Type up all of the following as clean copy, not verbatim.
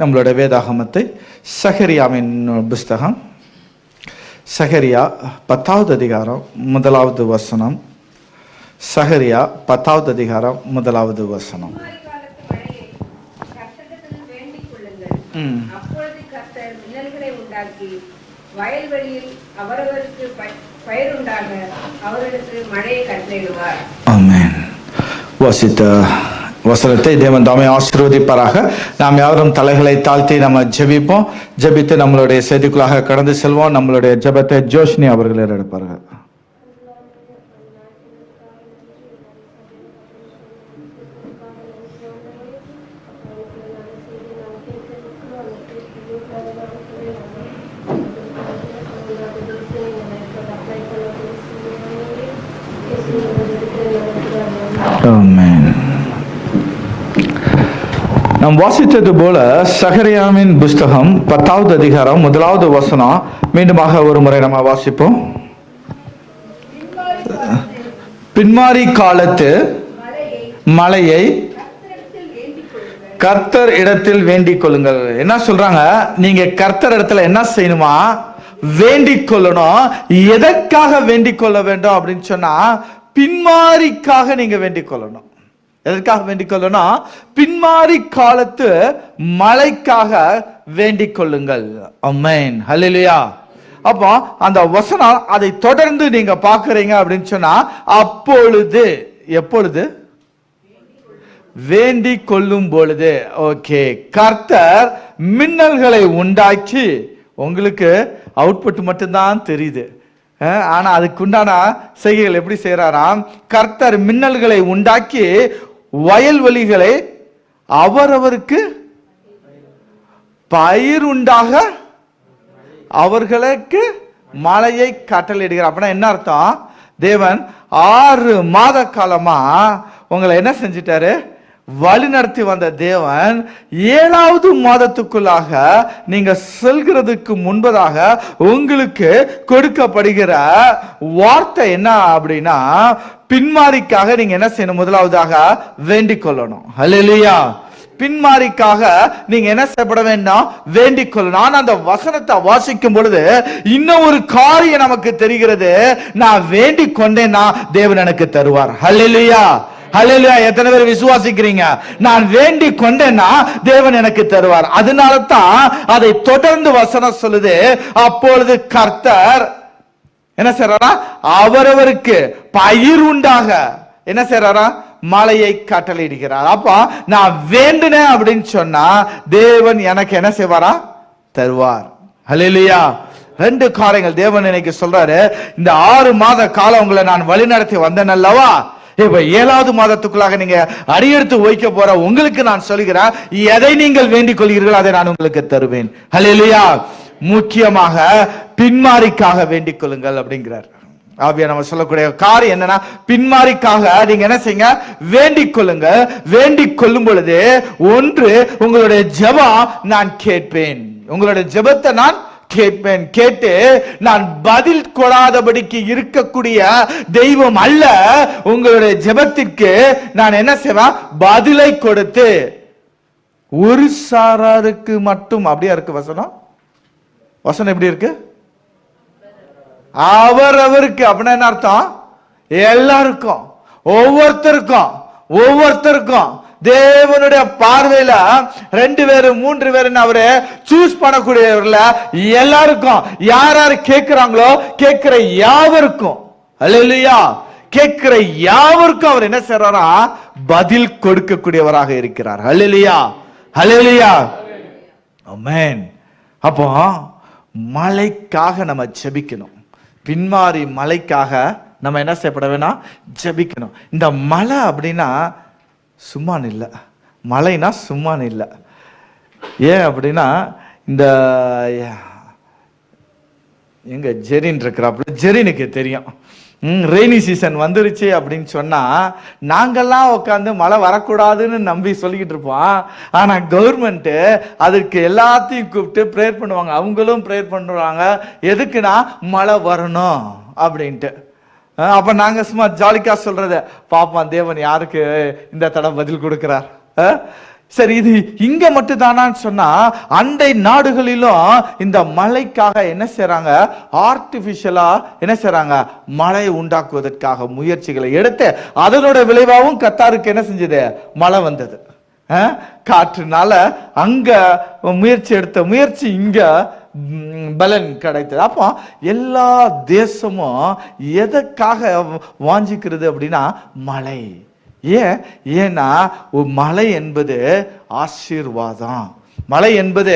நம்மளோட வேதாகமத்தை சகரியாவின் புஸ்தகம் சகரியா 10வது அதிகாரம் 1வது வசனம். சகரியா 10வது அதிகாரம் 1வது வசனம். ஆமென். வாசித்த வசனத்தை தேவன் தாமே ஆசீர்வதிப்பாராக. நாம் யாரும் தலைகளை தாழ்த்தி நம்ம ஜெபிப்போம். ஜெபித்து நம்மளுடைய செய்திக்குள்ளாக கடந்து செல்வோம். நம்மளுடைய ஜெபத்தை ஜோஷ்னி அவர்கள் எடுப்பார்கள். நாம் வாசித்தது போல சகரியாவின் புஸ்தகம் 10வது அதிகாரம் 1வது வசனம் மீண்டுமாக ஒரு முறை நம்ம வாசிப்போம். பின்மாறி காலத்து மழையை கர்த்தர் இடத்தில் வேண்டிக் கொள்ளுங்கள். என்ன சொல்றாங்க? நீங்க கர்த்தர் இடத்துல என்ன செய்யணுமா? வேண்டிக் கொள்ளணும். எதற்காக வேண்டிக் கொள்ள வேண்டும் அப்படின்னு சொன்னா, பின்மாரிக்காக நீங்க வேண்டிக் கொள்ளணும். எதற்காக வேண்டிக் கொள்ளணும்? பின்மாரி காலத்து மழைக்காக வேண்டிக் கொள்ளுங்கள். ஆமென். ஹல்லேலூயா. அப்போ அந்த வசனம் அதை தொடர்ந்து நீங்க பாக்குறீங்க அப்படின்னு சொன்னா, அப்பொழுது எப்பொழுது வேண்டிக் கொள்ளும் பொழுது. ஓகே, கர்த்தர் மின்னல்களை உண்டாக்கி, உங்களுக்கு அவுட்புட் மட்டும்தான் தெரியுது, ஆனா அதுக்குண்டான செய்கைகள் எப்படி செய்யறாராம்? கர்த்தர் மின்னல்களை உண்டாக்கி வயல்வெளிகளை அவரவருக்கு பயிர் உண்டாக அவர்களுக்கு மழையை கட்டளையிடுகிறார். அப்படின்னா என்ன அர்த்தம்? தேவன் 6 மாத காலமா உங்களை என்ன செஞ்சிட்டாரு? வழி நடத்தி வந்த தேவன் 7வது மாதத்துக்குள்ளாக நீங்க செல்கிறதுக்கு முன்பதாக உங்களுக்கு கொடுக்கப்படுகிற வார்த்தை என்ன அப்படின்னா, பின்மாரிக்காக நீங்க என்ன செய்யணும்? முதலாவதாக வேண்டிக் கொள்ளணும். ஹல்லேலூயா. பின்மாரிக்காக நீங்க என்ன செய்யப்பட வேண்டும்? வேண்டிக் கொள்ளணும். ஆனா அந்த வசனத்தை வாசிக்கும் பொழுது இன்னும் ஒரு காரியம் நமக்கு தெரிகிறது. நான் வேண்டிக் கொண்டேன்னா தேவன் எனக்கு தருவார். ஹல்லேலூயா. ஹல்லேலூயா. எத்தனை பேர் விசுவாசிக்கிறீங்க? நான் வேண்டிக் கொண்டேன்னா தேவன் எனக்கு தருவார். அதனால தான் அதை தொடர்ந்து வசனம் சொல்லுது, அப்பொழுது கர்த்தர் என்ன செய்றாரா? அவரவருக்கு பயிர் உண்டாக என்ன செய்றாரா? மழையை கட்டளையிடுகிறார். அப்ப நான் வேண்டினேன் அப்படின்னு சொன்னா தேவன் எனக்கு என்ன செய்வாரா? தருவார். ஹல்லேலூயா. 2 காரியங்கள் தேவன் இன்னைக்கு சொல்றாரு. இந்த 6 மாத காலம் உங்களை நான் வழி நடத்தி வந்தேன் அல்லவா? இப்ப 7வது மாதத்துக்குள்ளாக நீங்க அடியெடுத்து வைக்க போற உங்களுக்கு நான் சொல்கிறேன், எதை நீங்கள் வேண்டிக் கொள்கிறீர்கள் அதை நான் உங்களுக்கு தருவேன். ஹல்லேலூயா. முக்கியமாக பின்மாரிக்காக வேண்டிக் கொள்ளுங்கள் அப்படிங்கிறார். ஆவியா நம்ம சொல்லக்கூடிய காரியம் என்னன்னா, பின்மாரிக்காக நீங்க என்ன செய்யுங்க? வேண்டிக் கொள்ளுங்க. வேண்டிக் கொள்ளும் பொழுது ஒன்று, உங்களுடைய ஜெபம் நான் கேட்பேன். உங்களுடைய ஜெபத்தை நான் கேட்பேன். கேட்டு நான் பதில் கொடாதபடிக்கு இருக்கக்கூடிய தெய்வம் அல்ல. உங்களுடைய ஜெபத்திற்கு நான் என்ன செய்வேன்? பதிலை கொடுத்து ஒரு சாராருக்கு மட்டும். அப்படியா இருக்கு வசனம்? வசனம் எப்படி இருக்கு? அவரவருக்கு. அப்படின்னா என்ன அர்த்தம்? எல்லாருக்கும், ஒவ்வொருத்தருக்கும் தேவனுடைய பார்வையில 2 பேரு 3 பேரு அவரு சூஸ் பண்ணக்கூடியவர்ல எல்லாருக்கும், யார் யார் கேட்கிறாங்களோ கேட்கிற யாவருக்கும், ஹல்லேலூயா, கேட்கிற யாவருக்கும் அவர் என்ன செய்றாரா? பதில் கொடுக்கக்கூடியவராக இருக்கிறார். ஹல்லேலூயா. ஹல்லேலூயா. ஆமென். அப்போ மழைக்காக நம்ம ஜெபிக்கணும். பின்மாரி மழைக்காக நம்ம என்ன செய்யப்பட வேணாம்? ஜெபிக்கணும். இந்த மழை அப்படின்னா சும்மான் இல்லை. மழைனா சும்மான் இல்லை. ஏன் அப்படின்னா, இந்த எங்க ஜெரின் இருக்கிறாப்புல, ஜெரினுக்கு தெரியும் ரெய்னி சீசன் வந்துருச்சு அப்படின்னு சொன்னா நாங்கெல்லாம் உட்காந்து மழை வரக்கூடாதுன்னு நம்பி சொல்லிக்கிட்டு இருப்போம். ஆனா கவர்மெண்ட் அதுக்கு எல்லாத்தையும் கூப்பிட்டு ப்ரேயர் பண்ணுவாங்க. அவங்களும் ப்ரேயர் பண்ணுவாங்க. எதுக்குன்னா மழை வரணும் அப்படின்ட்டு. அப்ப நாங்க சும்மா ஜாலிக்கா சொல்றத பாப்பா, தேவன் யாருக்கு இந்த தடவை பதில் கொடுக்கிறார்? சரி, இது இங்க மட்டும் தானான்னு சொன்னா, அண்டை நாடுகளிலும் இந்த மழைக்காக என்ன செய்யறாங்க, ஆர்டிபிஷியலா என்ன செய்யறாங்க, மழை உண்டாக்குவதற்காக முயற்சிகளை எடுத்து அதனோட விளைவாகவும் கத்தாருக்கு என்ன செஞ்சது, மழை வந்தது. காற்றுனால அங்க முயற்சி எடுத்த முயற்சி இங்க பலன் கிடைத்தது. அப்போ எல்லா தேசமும் எதற்காக வாஞ்சிக்கிறது அப்படின்னா மழை. ஏன்னா மழை என்பது ஆசீர்வாதம். மழை என்பது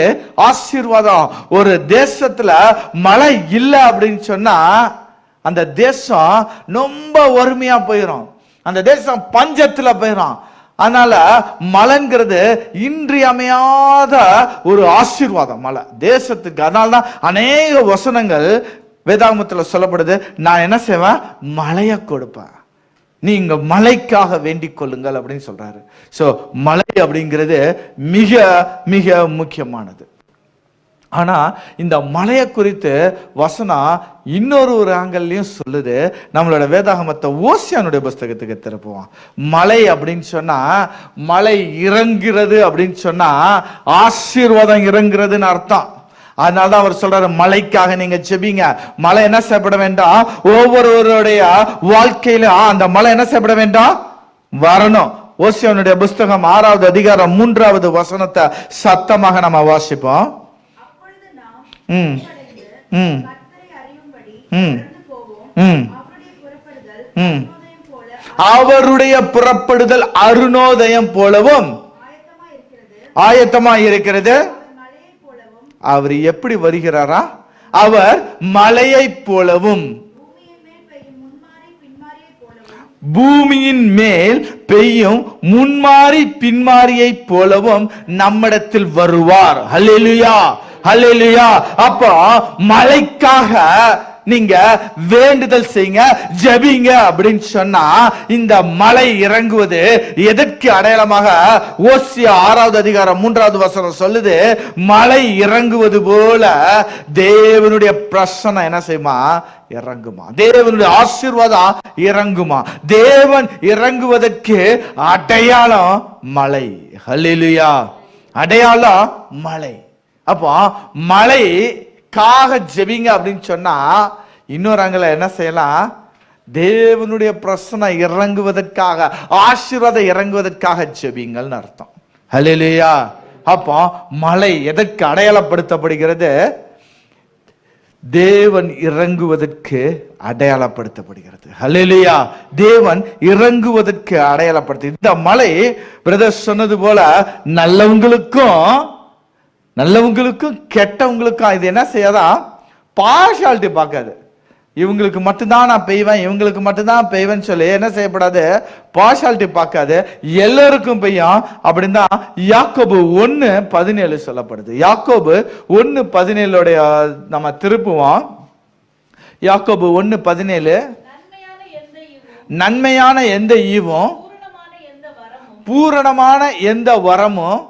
ஆசீர்வாதம். ஒரு தேசத்துல மழை இல்லை அப்படின்னு சொன்னா அந்த தேசம் ரொம்ப வறுமையா போயிடும், அந்த தேசம் பஞ்சத்துல போயிடும். அதனால மழைங்கிறது இன்றியமையாத ஒரு ஆசீர்வாதம் மழை தேசத்துக்கு. அதனால்தான் அநேக வசனங்கள் வேதாகமத்துல சொல்லப்படுது, நான் என்ன செய்வேன், மழையை கொடுப்பேன், நீங்க மழைக்காக வேண்டிக் கொள்ளுங்கள் அப்படின்னு சொல்றாரு. சோ மழை அப்படிங்கிறது மிக மிக முக்கியமானது. ஆனா இந்த மழையை குறித்து வசனம் இன்னொரு ஆங்கிள்லயும் சொல்லுது. நம்மளோட வேதாகமத்தை ஓசியானுடைய புஸ்தகத்துக்கு திருப்புவோம். மழை அப்படின்னு சொன்னா, மழை இறங்குறது அப்படின்னு சொன்னா ஆசீர்வாதம் இறங்குறதுன்னு அர்த்தம். அதனாலதான் அவர் சொல்றாரு, மழைக்காக நீங்க ஜெபிங்க. மழை என்ன செய்யப்பட வேண்டாம், ஒவ்வொருவருடைய வாழ்க்கையில அந்த மழை என்ன செய்யப்பட வேண்டாம், வரணும். ஓசியானுடைய புஸ்தகம் 6வது அதிகாரம் 3வது வசனத்தை சத்தமாக நம்ம வாசிப்போம். அவருடைய புறப்படுதல் அருணோதயம் போலவும் ஆயத்தமா இருக்கிறது. அவர் எப்படி வருகிறாரா, அவர் மலையை போலவும் பூமியின் மேல் பெய்யும் முன்மாறி பின்மாரியை போலவும் நம்மிடத்தில் வருவார். ஹல்லேலூயா, ஹல்லேலூயா. அப்போ மழைக்காக நீங்க வேண்டுதல் செய்யுங்க, ஜெபிங்க அப்படின்னு சொன்னா இந்த மழை இறங்குவது எதற்கு அடையாளமாக ஓசியா 6வது அதிகாரம் 3வது வசனம் சொல்லுது, மழை இறங்குவது போல தேவனுடைய பிரசன்னம் என்ன செய்யுமா, இறங்குமா, தேவனுடைய ஆசீர்வாதம் இறங்குமா. தேவன் இறங்குவதற்கு அடையாளம் மழை. ஹல்லேலூயா, அடையாளம் மழை. அப்போ மழைக்காக ஜெபிங்க அப்படின்னு சொன்னா இன்னொரு அங்கல என்ன செய்யலாம், தேவனுடைய பிரசன்னம் இறங்குவதற்காக, ஆசீர்வாதம் இறங்குவதற்காக ஜெபிங்கள்னு அர்த்தம். ஹல்லேலூயா. அப்போ மழை எதற்கு அடையாளப்படுத்தப்படுகிறது, தேவன் இறங்குவதற்கு அடையாளப்படுத்தப்படுகிறது. ஹல்லேலூயா, தேவன் இறங்குவதற்கு அடையாளப்படுத்த. இந்த மழை பிரதர் சொன்னது போல நல்லவங்களுக்கும் கெட்டவங்களுக்கும் இது என்ன செய்யாதா, பார்ஷாலிட்டி பார்க்காது. இவங்களுக்கு மட்டும்தான் நான் பெய்வேன், இவங்களுக்கு மட்டும்தான் பெய்வேன்னு சொல்லி என்ன செய்யப்படாது, பார்ஷாலிட்டி பார்க்காது, எல்லோருக்கும் பெய்யும் அப்படின்னு தான் யாக்கோபு 1:17 சொல்லப்படுது. யாக்கோபு 1:17 நம்ம திருப்புவோம். யாக்கோபு 1:17, நன்மையான எந்த ஈவும் பூரணமான எந்த வரமும்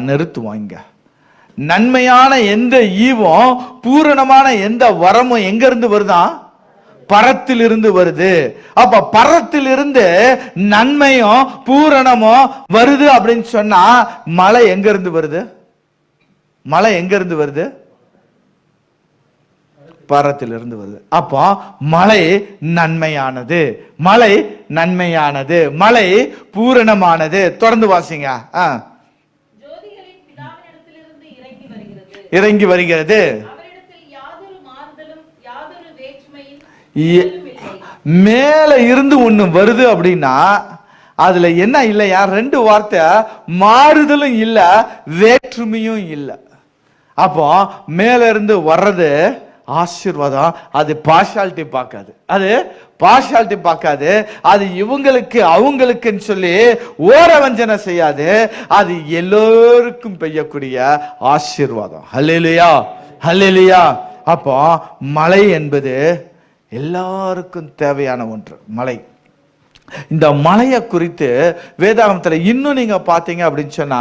நிறுத்துவோம். இங்க நன்மையான எந்த ஈவும் பூரணமான எந்த வரமும் எங்க இருந்து வருதான், பரத்திலிருந்து வருது. அப்ப பரத்திலிருந்து நன்மையும் பூரணமும் வருது அப்படின்னு சொன்னா மழை எங்க இருந்து வருது, மழை எங்க இருந்து வருது, பரத்திலிருந்து வருது. அப்போ மழை நன்மையானது, மழை நன்மையானது, மழை பூரணமானது. தொடர்ந்து வாசிங்க. இறங்கி வருகிறது, மேல இருந்து ஒண்ணு வருது அப்படின்னா அதுல என்ன இல்லையா, 2 வார்த்தை, மாறுதலும் இல்ல, வேற்றுமையும் இல்ல. அப்போ மேல இருந்து வர்றது ஆசீர்வாதம். அது பார்ஷாலிட்டி பார்க்காது, அது பார்ஷாலிட்டி பார்க்காது. அது இவங்களுக்கு அவங்களுக்குன்னு சொல்லி ஓரவஞ்சனை செய்யாது. அது எல்லோருக்கும் பெய்யக்கூடிய ஆசீர்வாதம். ஹல்லேலூயா, ஹல்லேலூயா. அப்போ மழை என்பது எல்லாருக்கும் தேவையான ஒன்று. மழை, இந்த மழையை குறித்து வேதாகமத்துல இன்னும் நீங்க பாத்தீங்க அப்படின்னு சொன்னா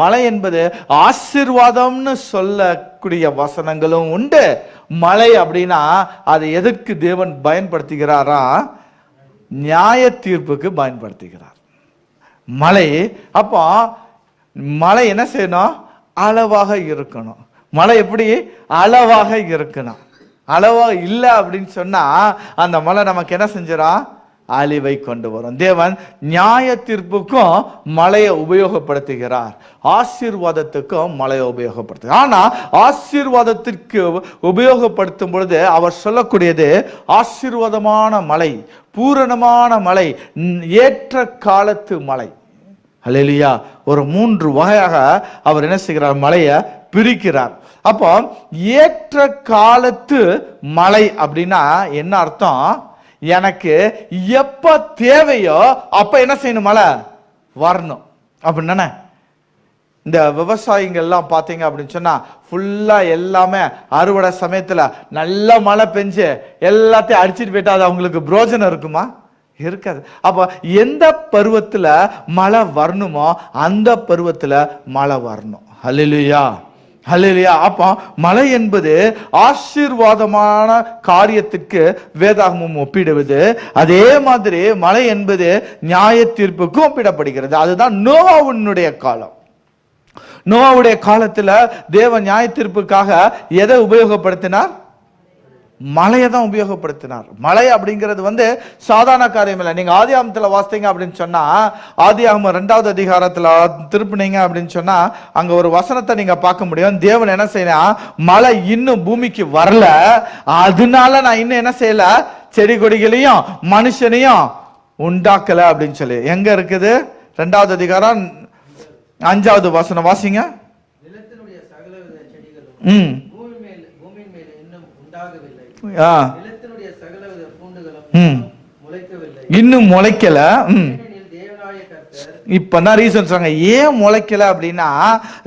மழை என்பது ஆசீர்வாதம்னு சொல்லக்கூடிய வசனங்களும் உண்டு. மழை அப்படின்னா அது எதற்கு தேவன் பயன்படுத்துகிறாரா, நியாய தீர்ப்புக்கு பயன்படுத்துகிறார். மழை. அப்போ மழை என்ன செய்யணும்? அளவாக இருக்கணும். மழை எப்படி? அளவாக இருக்கணும். அளவா இல்லை அப்படின்னு சொன்னா அந்த மழை நமக்கு என்ன செஞ்சிடும்? அழிவை கொண்டு வரும். தேவன் நியாய தீர்ப்புக்கும் மழையை உபயோகப்படுத்துகிறார், ஆசீர்வாதத்துக்கும் மழையை உபயோகப்படுத்துகிறார். ஆனா ஆசீர்வாதத்திற்கு உபயோகப்படுத்தும் பொழுது அவர் சொல்லக்கூடியது ஆசீர்வாதமான மழை, பூரணமான மழை, ஏற்ற காலத்து மழை. அல்லேலூயா. ஒரு 3 வகையாக அவர் என்ன செய்கிறார்? மழையை பிரிக்கிறார். அப்போ ஏற்ற காலத்து மழை அப்படின்னா என்ன அர்த்தம்? எனக்கு எப்ப தேவையோ அப்ப என்ன செய்யணும்? மழை வரணும் அப்படின்னா. இந்த விவசாயிகள்லாம் பார்த்தீங்க அப்படின்னு சொன்னா ஃபுல்லா எல்லாமே அறுவடை சமயத்துல நல்ல மழை பெஞ்சு எல்லாத்தையும் அடிச்சுட்டு போயிட்டா அது அவங்களுக்கு பிரோஜனம் இருக்குமா? இருக்காது. அப்ப எந்த பருவத்துல மழை வரணுமோ அந்த பருவத்துல மழை வரணும். ஹல்லேலூயா, ஹல்லேலூயா. அப்போ மழை என்பது ஆசீர்வாதமான காரியத்துக்கு வேதாகமம் ஒப்பிடுவது. அதே மாதிரி மழை என்பது நியாய தீர்ப்புக்கும் ஒப்பிடப்படுகிறது. அதுதான் நோவாவுடைய காலம். நோவாவுடைய காலத்துல தேவன் நியாய தீர்ப்புக்காக எதை உபயோகப்படுத்தினார்? மழையை தான் உபயோகப்படுத்தினார். மழை அப்படிங்கிறது சாதாரண காரியம் இல்லை. நீங்க ஆதியாகமத்துல வாசித்தீங்க அப்படின்னு சொன்னா, ஆதியாகமம் 2வது அதிகாரத்துல திருப்பினீங்க அப்படின்னு சொன்னா அங்க ஒரு வசனத்தை நீங்க பார்க்க முடியும். தேவன் என்ன செய்யணும்? மழை இன்னும் பூமிக்கு வரல, அதனால நான் இன்னும் என்ன செய்யல? செடி கொடிகளையும் மனுஷனையும் உண்டாக்கல அப்படின்னு சொல்லி. எங்க இருக்குது? 2வது அதிகாரம் 5வது வசனம் வாசிங்க. நிலத்தினுடைய சகலவித செடிகளும் பூமியின் மேல் இன்னும் உண்டாகவில்லை, நிலத்தினுடைய சகலவித பூண்டுகளும் முளைக்கவில்லை, இன்னும் முளைக்கல. தேவனாய கர்த்தர் இப்பதான் ரீசன் சொல்றாங்க. ஏன் முளைக்கல அப்படின்னா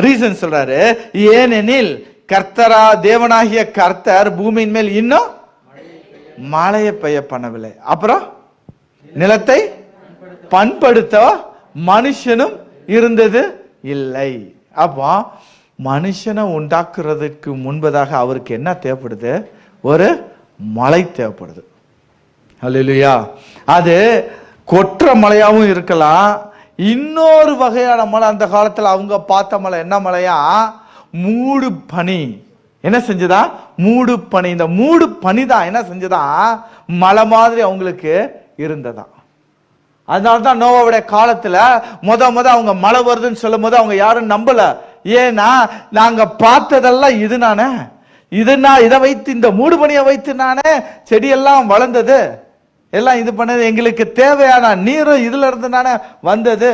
ரீசன் சொல்றாரு. ஏனெனில் கர்த்தரா தேவனாகிய கர்த்தர் பூமியின் மேல் இன்னும் மழையை பெய்ய பண்ணவில்லை. அப்புறம் நிலத்தை பண்படுத்த மனுஷனும் இருந்தது இல்லை. அப்போ மனுஷனை உண்டாக்குறதுக்கு முன்பதாக அவருக்கு என்ன தேவைப்படுது? ஒரு மழை தேவைப்படுது. அல்லேலூயா. அது கொற்ற மழையாவும் இருக்கலாம். இன்னொரு வகையான மழை, அந்த காலத்துல அவங்க பார்த்த மழை என்ன மழையா? மூடு பனி. என்ன செஞ்சதா? மூடு பனி. இந்த மூடு பனி தான் என்ன செஞ்சதா? மழை மாதிரி அவங்களுக்கு இருந்ததா. அதனால்தான் நோவாவுடைய காலத்துல முத அவங்க மழை வருதுன்னு சொல்லும் போது அவங்க யாரும் நம்பல. ஏன்னா நாங்க பார்த்ததெல்லாம் இது நானே, இதை வைத்து, இந்த மூடு பனியை வைத்து நானே செடியெல்லாம் வளர்ந்தது, எல்லாம் இது பண்ணது, எங்களுக்கு தேவையான நீரும் இதுல இருந்து தானே வந்தது,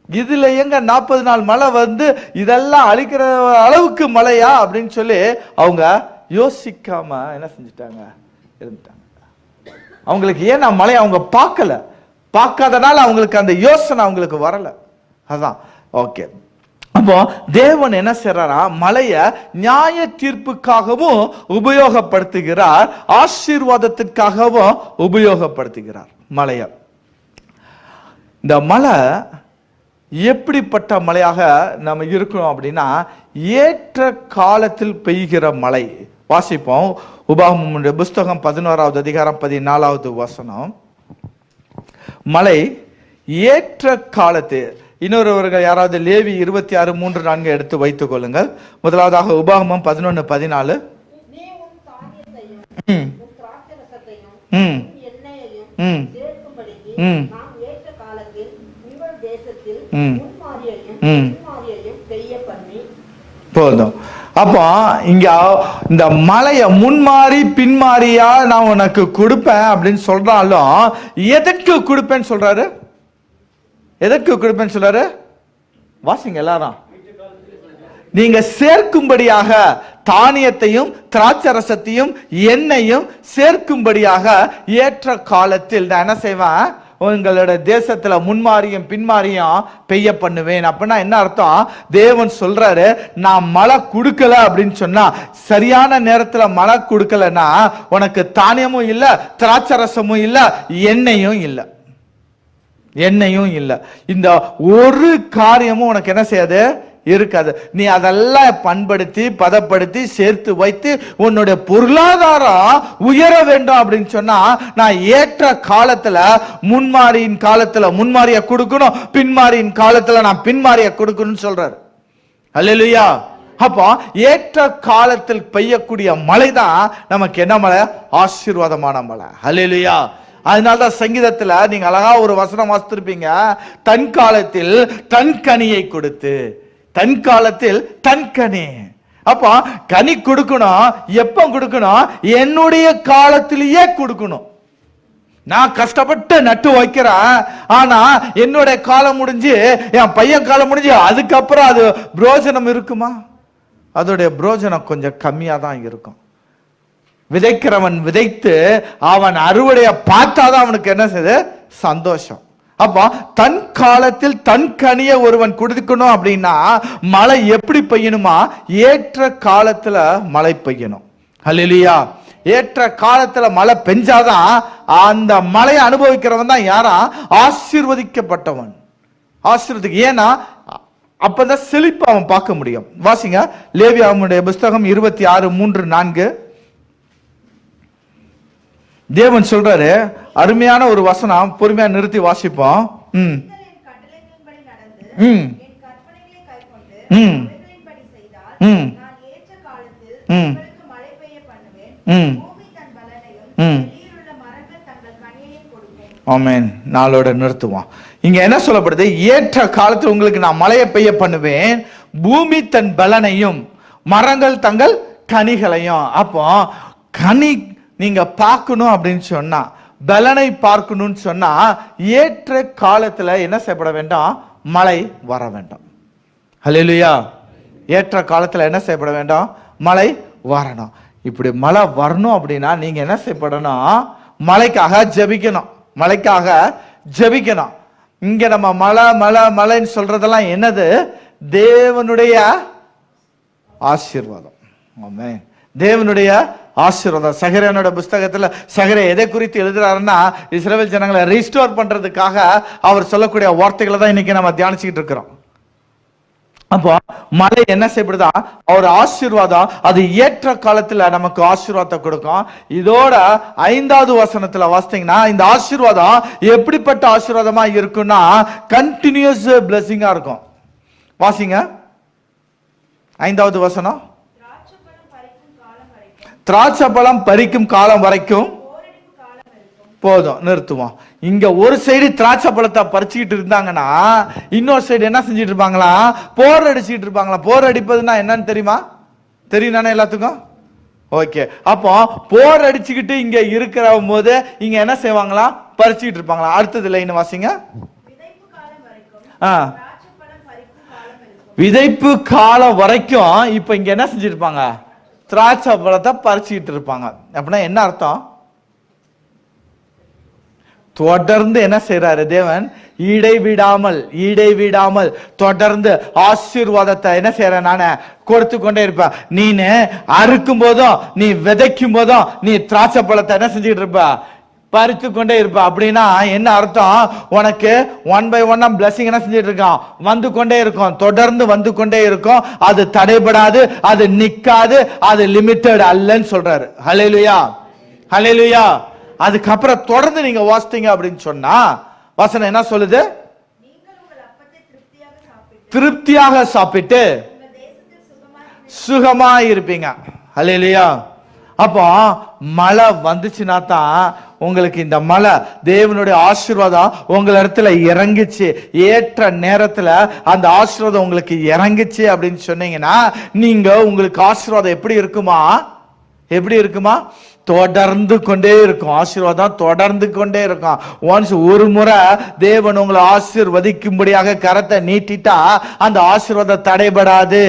இதுல எங்க 40 நாள் மழை இதெல்லாம் அழிக்கிற அளவுக்கு மழையா அப்படின்னு சொல்லி அவங்க யோசிக்காம என்ன செஞ்சுட்டாங்க? இருந்துட்டாங்க. அவங்களுக்கு ஏன்னா மழையை அவங்க பார்க்காதனால அவங்களுக்கு அந்த யோசனை அவங்களுக்கு வரல. அதான் ஓகே. அப்போ தேவன் என்ன செய்றாரா? மழைய நியாய தீர்ப்புக்காகவும் உபயோகப்படுத்துகிறார், ஆசீர்வாதத்திற்காகவும் உபயோகப்படுத்துகிறார் மழைய. இந்த மழை எப்படிப்பட்ட மழையாக நம்ம இருக்கணும் அப்படின்னா, ஏற்ற காலத்தில் பெய்கிற மழை. வாசிப்போம். உபாகமம் புஸ்தகம் 11வது அதிகாரம் 14வது வசனம். மழை ஏற்ற காலத்து. இன்னொருவர்கள் யாராவது லேவி 26:3-4 எடுத்து வைத்துக் கொள்ளுங்கள். முதலாவதாக உபாகமம் 11:14. போதும். அப்போ இங்க இந்த மலைய முன்மாறி பின்மாறியா நான் உனக்கு கொடுப்பேன் அப்படின்னு சொல்றாலும் எதற்கு கொடுப்பேன்னு சொல்றாரு? எதற்கு கொடுப்பேன்னு சொல்றாரு? வாசிங்க எல்லாரும். நீங்க சேர்க்கும்படியாக தானியத்தையும் திராட்சரசத்தையும் எண்ணெயும் சேர்க்கும்படியாக ஏற்ற காலத்தில் நான் என்ன செய்வேன்? உங்களோட தேசத்துல முன்மாரியும் பின்மாரியும் பெய்ய பண்ணுவேன். அப்படின்னா என்ன அர்த்தம்? தேவன் சொல்றாரு, நான் மழை கொடுக்கல அப்படின்னு சொன்னா, சரியான நேரத்துல மழை கொடுக்கலன்னா உனக்கு தானியமும் இல்ல, திராட்சரசமும் இல்ல, எண்ணெயும் இல்லை, எண்ணெயும் இல்லை. இந்த ஒரு காரியமும் உனக்கு என்ன செய்யாது? இருக்காது. நீ அதெல்லாம் பண்படுத்தி பதப்படுத்தி சேர்த்து வைத்து உன்னுடைய பொருளாதாரம் உயர வேண்டும் அப்படின்னு சொன்னா, நான் ஏற்ற காலத்துல முன்மாரியின் காலத்துல முன்மாரிய கொடுக்கணும், பின்மாரியின் காலத்துல நான் பின்மாரிய கொடுக்கணும்னு சொல்றாரு. அல்லேலூயா. அப்போ ஏற்ற காலத்தில் பெய்யக்கூடிய மழை தான் நமக்கு என்ன மழை? ஆசீர்வாதமான மழை. அல்லேலூயா. அதனாலதான் சங்கீதத்துல நீங்க அழகா ஒரு வசனம் வாசித்திருப்பீங்க, தன் காலத்தில் தன் கனியை கொடுத்து, தன் காலத்தில் தன் கனி. அப்போ கனி கொடுக்கணும். எப்ப கொடுக்கணும்? என்னுடைய காலத்திலேயே கொடுக்கணும். நான் கஷ்டப்பட்டு நட்டு வைக்கிறேன், ஆனா என்னுடைய காலம் முடிஞ்சு என் பையன் காலம் முடிஞ்சு அதுக்கப்புறம் அது புரோஜனம் இருக்குமா? அதோடைய புரோஜனம் கொஞ்சம் கம்மியா தான் இருக்கும். விதைக்கிறவன் விதைத்து அவன் அறுவடைய பார்த்தாதான் அவனுக்கு என்ன செய்யுது? சந்தோஷம். அப்போ தன் காலத்தில் தன் கனியை ஒருவன் கொடுக்கணும் அப்படின்னா மழை எப்படி பெய்யணுமா? ஏற்ற காலத்துல மழை பெய்யணும். அல்லேலூயா. ஏற்ற காலத்துல மழை பெஞ்சாதான் அந்த மழையை அனுபவிக்கிறவன் தான் யாரா? ஆசீர்வதிக்கப்பட்டவன். ஆசீர்வதிக்க. ஏன்னா அப்பதான் செழிப்பு அவன் பார்க்க முடியும். வாசிங்க லேவியாவுடைய புஸ்தகம் 26:3-4. தேவன் சொல்றாரு, அருமையான ஒரு வசனம், பொறுமையா நிறுத்தி வாசிப்போம். ஆமென். நாளோட நிறுத்துவோம். இங்க என்ன சொல்லப்படுது? ஏற்ற காலத்தில் உங்களுக்கு நான் மழையை பெய்ய பண்ணுவேன், பூமி தன் பலனையும் மரங்கள் தங்கள் கனிகளையும். அப்போ கனி நீங்க பார்க்கணும் அப்படின்னு சொன்னா, பலனை பார்க்கணும்னு சொன்னா, ஏற்ற காலத்துல என்ன செய்யப்பட வேண்டும்? மழை வர வேண்டும். அல்லேலூயா. ஏற்ற காலத்துல என்ன செய்யப்பட வேண்டும்? மழை வரணும். இப்படி மழை வரணும் அப்படின்னா நீங்க என்ன செய்யப்படணும்? மழைக்காக ஜெபிக்கணும். மழைக்காக ஜெபிக்கணும். இங்க நம்ம மழை மழை மழைன்னு சொல்றதெல்லாம் என்னது? தேவனுடைய ஆசீர்வாதம். ஆமென். தேவனுடைய ஆசீர்வாதம். சகரேனோட புஸ்தகத்துல சகரே எதை குறித்து எழுதுறாருன்னா, இஸ்ரவேல் ஜனங்களை ரீஸ்டோர் பண்றதுக்காக அவர் சொல்லக்கூடிய வார்த்தைகளை தான் இன்னைக்கு நம்ம தியானிச்சுக்கிட்டு இருக்கிறோம். அப்போ மழை என்ன செய்யப்படுதா? அவர் ஆசீர்வாதம். அது ஏற்ற காலத்துல நமக்கு ஆசீர்வாதத்தை கொடுக்கும். இதோட 5வது வசனத்துல வாசித்தீங்கன்னா, இந்த ஆசீர்வாதம் எப்படிப்பட்ட ஆசீர்வாதமா இருக்குன்னா, கண்டினியூஸ் பிளெஸிங்கா இருக்கும். வாசிங்க 5வது வசனம். திராட்சை பழம் பறிக்கும் காலம் வரைக்கும் போதும். நிறுத்துவோம். இங்க ஒரு சைடு திராட்சை பழத்தை பறிச்சுக்கிட்டு இருந்தாங்கன்னா, இன்னொரு சைடு என்ன செஞ்சிட்டு இருப்பாங்களா? போர் அடிச்சுட்டு இருப்பாங்களா? போர் அடிப்பதுன்னா என்னன்னு தெரியுமா? தெரியும் தானே எல்லாத்துக்கும்? ஓகே. அப்போ போர் அடிச்சுக்கிட்டு இங்க இருக்கிற போது இங்க என்ன செய்வாங்களா? பறிச்சுக்கிட்டு இருப்பாங்களா? அடுத்தது லைன் வாசிங்க. விதைப்பு காலம் வரைக்கும் இப்ப இங்க என்ன செஞ்சிருப்பாங்க? திராட்சை பழத்தை பறிச்சுக்கிட்டு இருப்பாங்க. அப்படின்னா என்ன அர்த்தம்? தொடர்ந்து என்ன செய்யறாரு தேவன்? இடைவிடாமல் தொடர்ந்து ஆசீர்வாதத்தை என்ன செய்யற? நானே கொடுத்து கொண்டே இருப்பேன். நீனு அறுக்கும் போதும் நீ விதைக்கும் போதும் நீ திராட்சை பழத்தை என்ன செஞ்சுட்டு இருப்ப? பறித்து கொண்டே இருப்ப. அப்படின்னா என்ன அர்த்தம்? உனக்கு 1 by 1 பிளஸிங் என்ன செஞ்சுட்டு இருக்கான்? வந்து கொண்டே இருக்கும். தொடர்ந்து வந்து கொண்டே இருக்கும். அது தடைபடாது, அது நிக்காது, அது லிமிட்டட் அல்லன்னு சொல்றாரு. ஹல்லேலூயா. ஹல்லேலூயா. அதுக்கப்புறம் தொடர்ந்து நீங்க வாசித்தீங்க அப்படின்னு சொன்னா வசனம் என்ன சொல்லுது? திருப்தியாக சாப்பிட்டு சுகமா இருப்பீங்க. ஹல்லேலூயா. அப்போ மழை வந்துச்சுன்னா தான் உங்களுக்கு இந்த மழை தேவனுடைய ஆசீர்வாதம் உங்க இடத்துல இறங்குச்சு. ஏற்ற நேரத்துல அந்த ஆசீர்வாதம் உங்களுக்கு இறங்குச்சு அப்படின்னு சொன்னீங்கன்னா, நீங்க உங்களுக்கு ஆசீர்வாதம் எப்படி இருக்குமா? எப்படி இருக்குமா? தொடர்ந்து கொண்டே இருக்கும். ஆசீர்வாதம் தொடர்ந்து கொண்டே இருக்கும். ஒன்ஸ் ஒரு முறை தேவன் உங்களை ஆசீர்வதிக்கும்படியாக கரத்தை நீட்டிட்டா அந்த ஆசீர்வாதம் தடைபடாது.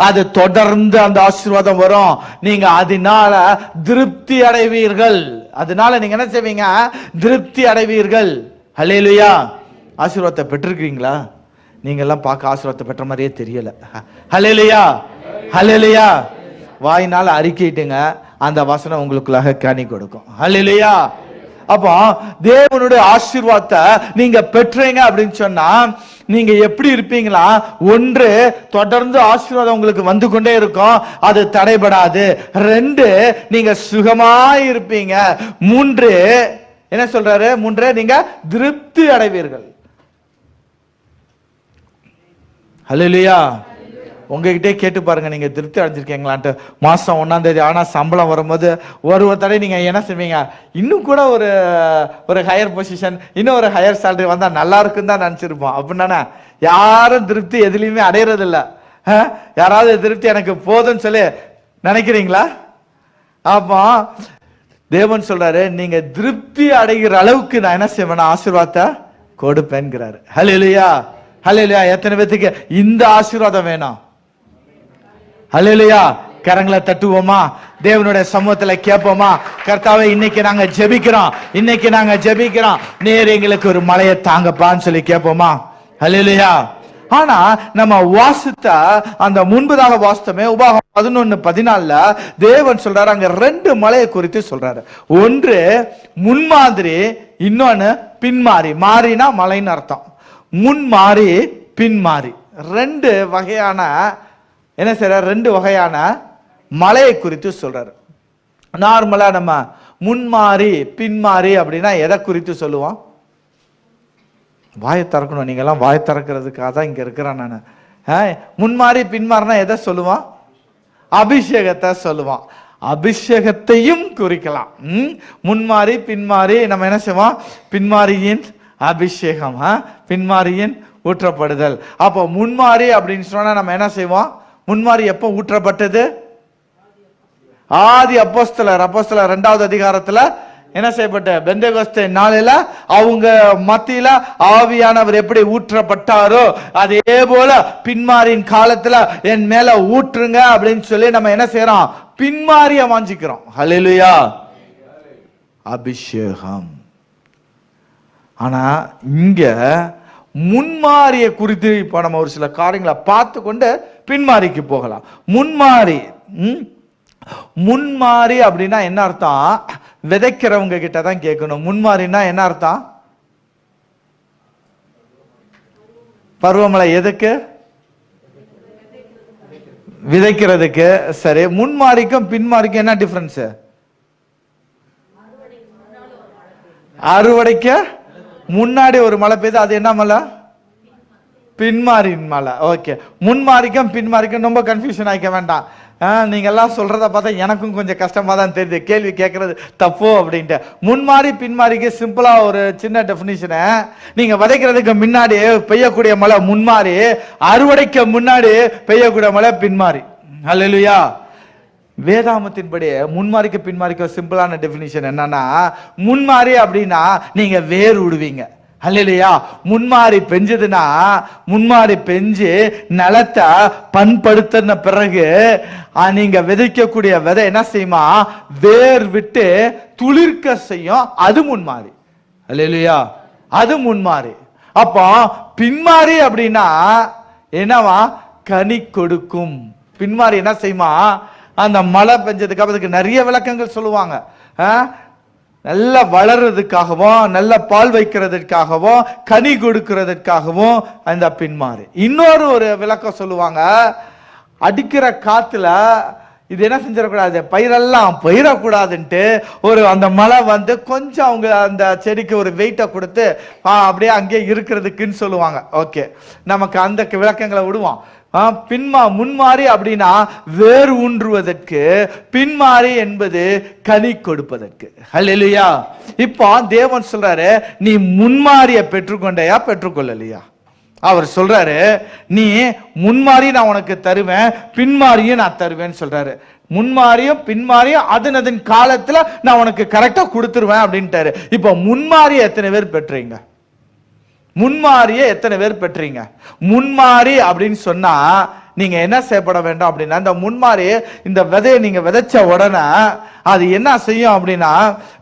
அது தொடர்ந்து அந்த ஆசீர்வாதம் வரும். நீங்க அதனால திருப்தி அடைவீர்கள். அதனால நீங்க என்ன செய்வீங்க? திருப்தி அடைவீர்கள். ஹல்லேலூயா. ஆசீர்வாதத்தை பெற்றிருக்கீங்களா? நீங்க எல்லாம் பார்க்க ஆசீர்வாதத்தை பெற்ற மாதிரியே தெரியல. ஹல்லேலூயா. ஹல்லேலூயா. வாயினால அறிக்கைட்டுங்க, அந்த வசனம் உங்களுக்குள்ளாக கனி கொடுக்கும். ஹல்லேலூயா. அப்போ தேவனுடைய ஆசீர்வாதத்தை நீங்க பெற்றீங்க அப்படின்னு சொன்னா நீங்க எப்படி இருப்பீங்களா? ஒன்று, தொடர்ந்து ஆசீர்வாதம் உங்களுக்கு வந்து கொண்டே இருக்கும், அது தடைபடாது. 2, நீங்க சுகமாய் இருப்பீங்க. 3, என்ன சொல்றாரு? 3, நீங்க திருப்தி அடைவீர்கள். ஹல்லேலூயா. உங்ககிட்டே கேட்டு பாருங்க, நீங்க திருப்தி அடைஞ்சிருக்கீங்களான்ட்டு. மாசம் 1ஆம் தேதி ஆனா சம்பளம் வரும்போது ஒரு தடவை நீங்க என்ன செய்வீங்க? இன்னும் கூட ஒரு ஹையர் பொசிஷன், இன்னும் ஒரு ஹையர் சேலரி வந்தா நல்லா இருக்குன்னு தான் நினைச்சிருப்போம். அப்படின்னா யாரும் திருப்தி எதுலையுமே அடையிறது இல்ல. யாராவது திருப்தி எனக்கு போதும்னு சொல்லி நினைக்கிறீங்களா? அப்போ தேவன் சொல்றாரு, நீங்க திருப்தி அடைகிற அளவுக்கு நான் என்ன செய்வேன்? ஆசீர்வாதத்தை கொடுப்பேன்கிறாரு. ஹல்லேலூயா, ஹல்லேலூயா. எத்தனை பேத்துக்கு இந்த ஆசீர்வாதம் வேணும்? ஹல்லேலூயா. கரங்களை தட்டுவோமா? தேவனுடைய சமூகத்துல கேட்போமா? கர்த்தாவே, இன்னைக்கு நாங்க ஜெபிக்கிறோம், நேர் எங்களுக்கு ஒரு மலையை தாங்கப்பான்னு சொல்லி கேட்போமா? ஹல்லேலூயா. ஆனா நம்ம வாசித்த அந்த முன்பதாக வாசித்தமே உபாகம் 11:14 தேவன் சொல்றாரு, அங்க 2 மலையை குறித்து சொல்றாரு. ஒன்று முன்மாதிரி, இன்னொன்னு பின்மாறி. மாறினா மலைன்னு அர்த்தம். முன்மாறி பின்மாறி 2 வகையான என்ன செய்யற? 2 வகையான மலையை குறித்து சொல்றாரு. நார்மலா நம்ம முன்மாறி பின்மாறி அப்படின்னா எதை குறித்து சொல்லுவோம்? வாயை திறக்கணும். நீங்கெல்லாம் வாயை திறக்கிறதுக்காக தான் இங்க இருக்கிறேன் நான். முன்மாறி பின்மாறினா எதை சொல்லுவான்? அபிஷேகத்தை சொல்லுவான். அபிஷேகத்தையும் குறிக்கலாம். முன்மாறி பின்மாறி நம்ம என்ன செய்வோம்? பின்மாரியின் அபிஷேகம், பின்மாரியின் ஊற்றப்படுதல். அப்போ முன்மாறி அப்படின்னு சொன்னா நம்ம என்ன செய்வோம்? முன்மாறி எப்போ ஊற்றப்பட்டது? ஆதி அப்போஸ்தலர் 2வது அதிகாரத்துல என்ன செய்யப்பட்ட பெந்தேகோஸ்தே நாளில அவங்க மத்தியில ஆவியானவர் எப்படி ஊற்றப்பட்டாரோ அதே போல பின்மாரியின் காலத்துல என் மேல ஊற்றுங்க அப்படின்னு சொல்லி நம்ம என்ன செய்யறோம்? பின்மாரிய வாஞ்சிக்கிறோம். ஹல்லேலூயா. அபிஷேகம். ஆனா இங்க முன்மாரிய குறித்து இப்ப நம்ம ஒரு சில காரியங்களை பார்த்து கொண்டு பின்மாரிக்கு போகலாம். முன்மாரி அப்படின்னா என்ன அர்த்தம்? விதைக்கிறவங்க கிட்ட தான் கேட்கணும். முன்மாரின்னா என்ன அர்த்தம்? பருவமழை எதுக்கு? விதைக்கிறதுக்கு. சரி, முன்மாரிக்கும் பின்மாரிக்கும் என்ன டிஃபரன்ஸ்? அறுவடைக்கு முன்னாடி ஒரு மழை பெய்யுது, அது என்ன மழை? பின்மாரின் மழை. ஓகே. முன்மாரிக்கும் பின்மாரிக்கும் ரொம்ப கன்ஃபியூஷன் ஆகிக்க வேண்டாம். நீங்க எல்லாம் சொல்றத பார்த்தா எனக்கும் கொஞ்சம் கஷ்டமா தான் தெரியுது, கேள்வி கேட்கறது தப்போ அப்படின்ட்டு. முன்மாரி பின்மாரிக்கு சிம்பிளா ஒரு சின்ன டெஃபினிஷனை, நீங்க விதைக்கிறதுக்கு முன்னாடி பெய்யக்கூடிய மழை முன்மாரி, அறுவடைக்கு முன்னாடி பெய்யக்கூடிய மழை பின்மாரி. ஹல்லேலூயா. வேதாமத்தின்படி முன்மாரிக்கு பின்மாரிக்கு சிம்பிளான டெஃபினிஷன் என்னன்னா, முன்மாரி அப்படின்னா நீங்க வேர் விடுவீங்க. ஹல்லேலூயா. முன்மாரி பெஞ்சதுன்னா, முன்மாரி பெஞ்சு நிலத்தை பண்படுத்தின பிறகு நீங்க விதைக்கக்கூடிய விதை என்ன செய்யுமா? வேர் விட்டு துளிர்க்க செய்யும். அது முன்மாரி. ஹல்லேலூயா. அது முன்மாரி. அப்போ பின்மாரி அப்படின்னா என்னவா? கனி கொடுக்கும். பின்மாரி என்ன செய்யுமா? அந்த மழை பெஞ்சதுக்கு அதுக்கு நிறைய விளக்கங்கள் சொல்லுவாங்க. நல்லா வளர்றதுக்காகவும் நல்ல பால் வைக்கிறதுக்காகவும் கனி கொடுக்கிறதுக்காகவும் அந்த பின்மாரி. இன்னொரு ஒரு விளக்கம் சொல்லுவாங்க, அடிக்கிற காத்துல இது என்ன செஞ்சிடக்கூடாது, பயிரெல்லாம் பயிரக்கூடாதுன்ட்டு ஒரு அந்த மழை வந்து கொஞ்சம் அவங்க அந்த செடிக்கு ஒரு வெயிட்டை கொடுத்து அப்படியே அங்கேயே இருக்கிறதுக்குன்னு சொல்லுவாங்க. ஓகே, நமக்கு அந்த விளக்கங்களை விடுவோம். முன்மாரி அப்படின்னா வேறு ஊன்றுவதற்கு, பின்மாரி என்பது கனி கொடுப்பதற்கு. ஹல்லேலூயா. இப்போ தேவன் சொல்றாரு, நீ முன்மாரியை பெற்றுக்கொண்டையா பெற்றுக்கொள்ளலையா? அவர் சொல்றாரு, நீ முன்மாரி நான் உனக்கு தருவேன், பின்மாரியும் நான் தருவேன்னு சொல்றாரு. முன்மாரியும் பின்மாரியும் அதன் காலத்துல நான் உனக்கு கரெக்டா கொடுத்துருவேன் அப்படின்ட்டாரு. இப்போ முன்மாரியை எத்தனை பேர் பெற்றீங்க? முன்மாரியை எத்தனை பேர் பெற்றீங்க? முன்மாரி அப்படின்னு சொன்னா நீங்க என்ன செய்யப்பட வேண்டும் அப்படின்னா, இந்த முன்மாரி இந்த விதையை நீங்க விதைச்ச உடனே அது என்ன செய்யும் அப்படின்னா,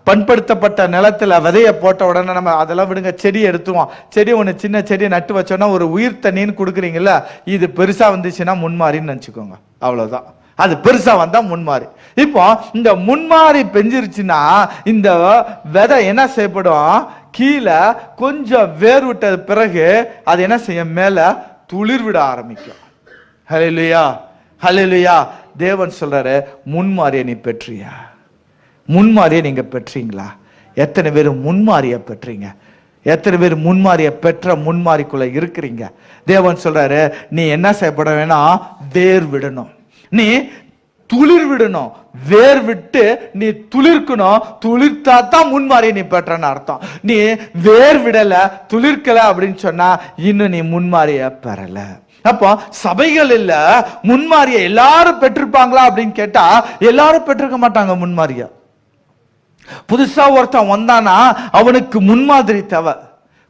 பண்படுத்தப்பட்ட நிலத்துல விதையை போட்ட உடனே நம்ம அதெல்லாம் விடுங்க, செடி எடுத்துவோம். செடி ஒன்று சின்ன செடியை நட்டு வச்சோன்னா ஒரு உயிர் தண்ணின்னு கொடுக்குறீங்கல்ல, இது பெருசா வந்துச்சுன்னா முன்மாரின்னு நினச்சிக்கோங்க. அவ்வளவுதான். அது பெருசா வந்தா முன்மாரி. இப்போ இந்த முன்மாரி பெஞ்சிருச்சுன்னா இந்த விதை என்ன செய்யப்படும்? கீழே கொஞ்சம் வேர் விட்ட பிறகு அது என்ன செய்யும், மேல துளிர் விட ஆரம்பிக்கும். ஹல்லேலூயா, ஹல்லேலூயா. தேவன் சொல்றாரு, முன்மாறிய நீ பெற்றியா? முன்மாறிய நீங்க பெற்றீங்களா? எத்தனை பேர் முன்மாறிய பெற்றீங்க? எத்தனை பேர் முன்மாறிய பெற்ற முன்மாறிக்குள்ள இருக்கிறீங்க? தேவன் சொல்றாரு, நீ என்ன செய்யப்பட வேணாம், வேர் விடணும். நீ துளிர் விடணும். வேர் விட்டு நீ துளிர்க்கணும். துளிர்த்தா தான் முன்மாறிய நீ பெற்றன்னு அர்த்தம். நீ வேர் விடல, துளிர்க்கல அப்படின்னு சொன்னா இன்னும் நீ முன்மாறிய பெறல. அப்போ சபைகள் இல்ல முன்மாறிய எல்லாரும் பெற்றிருப்பாங்களா அப்படின்னு கேட்டா எல்லாரும் பெற்றிருக்க மாட்டாங்க முன்மாறிய. புதுசா ஒருத்தன் வந்தானா அவனுக்கு முன்மாதிரி தேவை.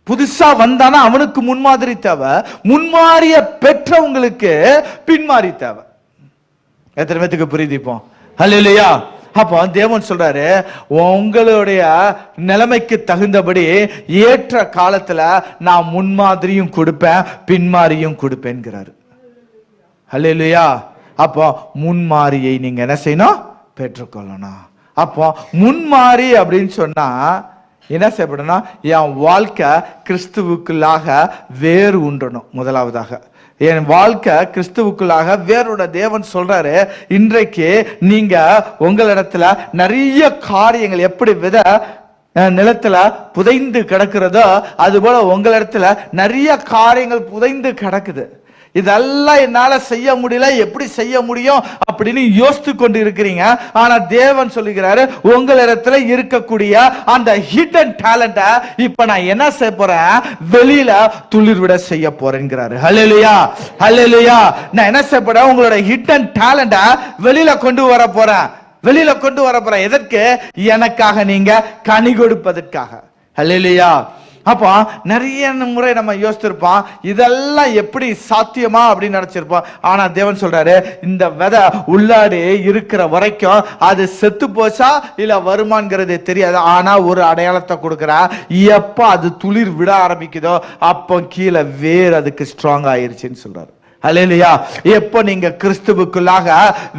புதுசா வந்தானா அவனுக்கு முன்மாதிரி தேவை. முன்மாறிய பெற்றவங்களுக்கு பின்மாறி தேவை. எத்தனை பேத்துக்கு புரியுது இப்போ? ஹல்லேலூயா. அப்போ தேவன் சொல்றாரு, உங்களுடைய நிலைமைக்கு தகுந்தபடி ஏற்ற காலத்துல நான் முன்மாதிரியும் கொடுப்பேன், பின்மாரியும் கொடுப்பேன்கிறாரு. ஹல்லேலூயா. அப்போ முன்மாரியை நீங்க என்ன செய்யணும், பெற்றுக்கொள்ளணும். அப்போ முன்மாறி அப்படின்னு சொன்னா என்ன செய்யப்படணும், என் வாழ்க்கை கிறிஸ்துவுக்குள்ளாக வேறு உண்டணும். முதலாவதாக என் வாழ்க்கை கிறிஸ்துவுக்குள்ளாக வேறுட. தேவன் சொல்றாரு, இன்றைக்கு நீங்க உங்களிடத்துல நிறைய காரியங்கள் எப்படி வித நிலத்துல புதைந்து கிடக்கிறதோ அது போல உங்களிடத்துல நிறைய காரியங்கள் புதைந்து கிடக்குது. இதெல்லாம் என்னால செய்ய முடியல, எப்படி செய்ய முடியும் அப்படின்னு யோசித்து கொண்டு இருக்கிறீங்க. ஆனா தேவன் சொல்லுகிறாரு, உங்களிடத்துல இருக்கக்கூடிய அந்த ஹிடன் டேலண்ட இப்ப நான் என்ன செய்ய போறேன், வெளியில துளிர் விட செய்ய போறேன்கிறாரு. ஹல்லேலூயா, ஹல்லேலூயா. நான் என்ன செய்ய போறேன், உங்களோட ஹிடன் டேலண்ட வெளியில கொண்டு வர போறேன். வெளியில கொண்டு வர போறேன். எதற்கு? எனக்காக, நீங்க கனி கொடுப்பதற்காக. ஹல்லேலூயா. அப்போ நிறைய முறை நம்ம யோசிச்சிருப்போம், இதெல்லாம் எப்படி சாத்தியமா அப்படின்னு நினைச்சிருப்போம். ஆனா தேவன் சொல்றாரு, இந்த விதை உள்ளாடி இருக்கிற வரைக்கும் அது செத்து போச்சா இல்ல வருமானங்கிறது தெரியாது. ஆனா ஒரு அடையாளத்தை கொடுக்கிறா, எப்ப அது துளிர் விட ஆரம்பிக்குதோ அப்போ கீழே வேர் அதுக்கு ஸ்ட்ராங் ஆயிருச்சுன்னு சொல்றாரு. ஹல்லேலூயா. எப்போ நீங்க கிறிஸ்துவுக்குள்ளாக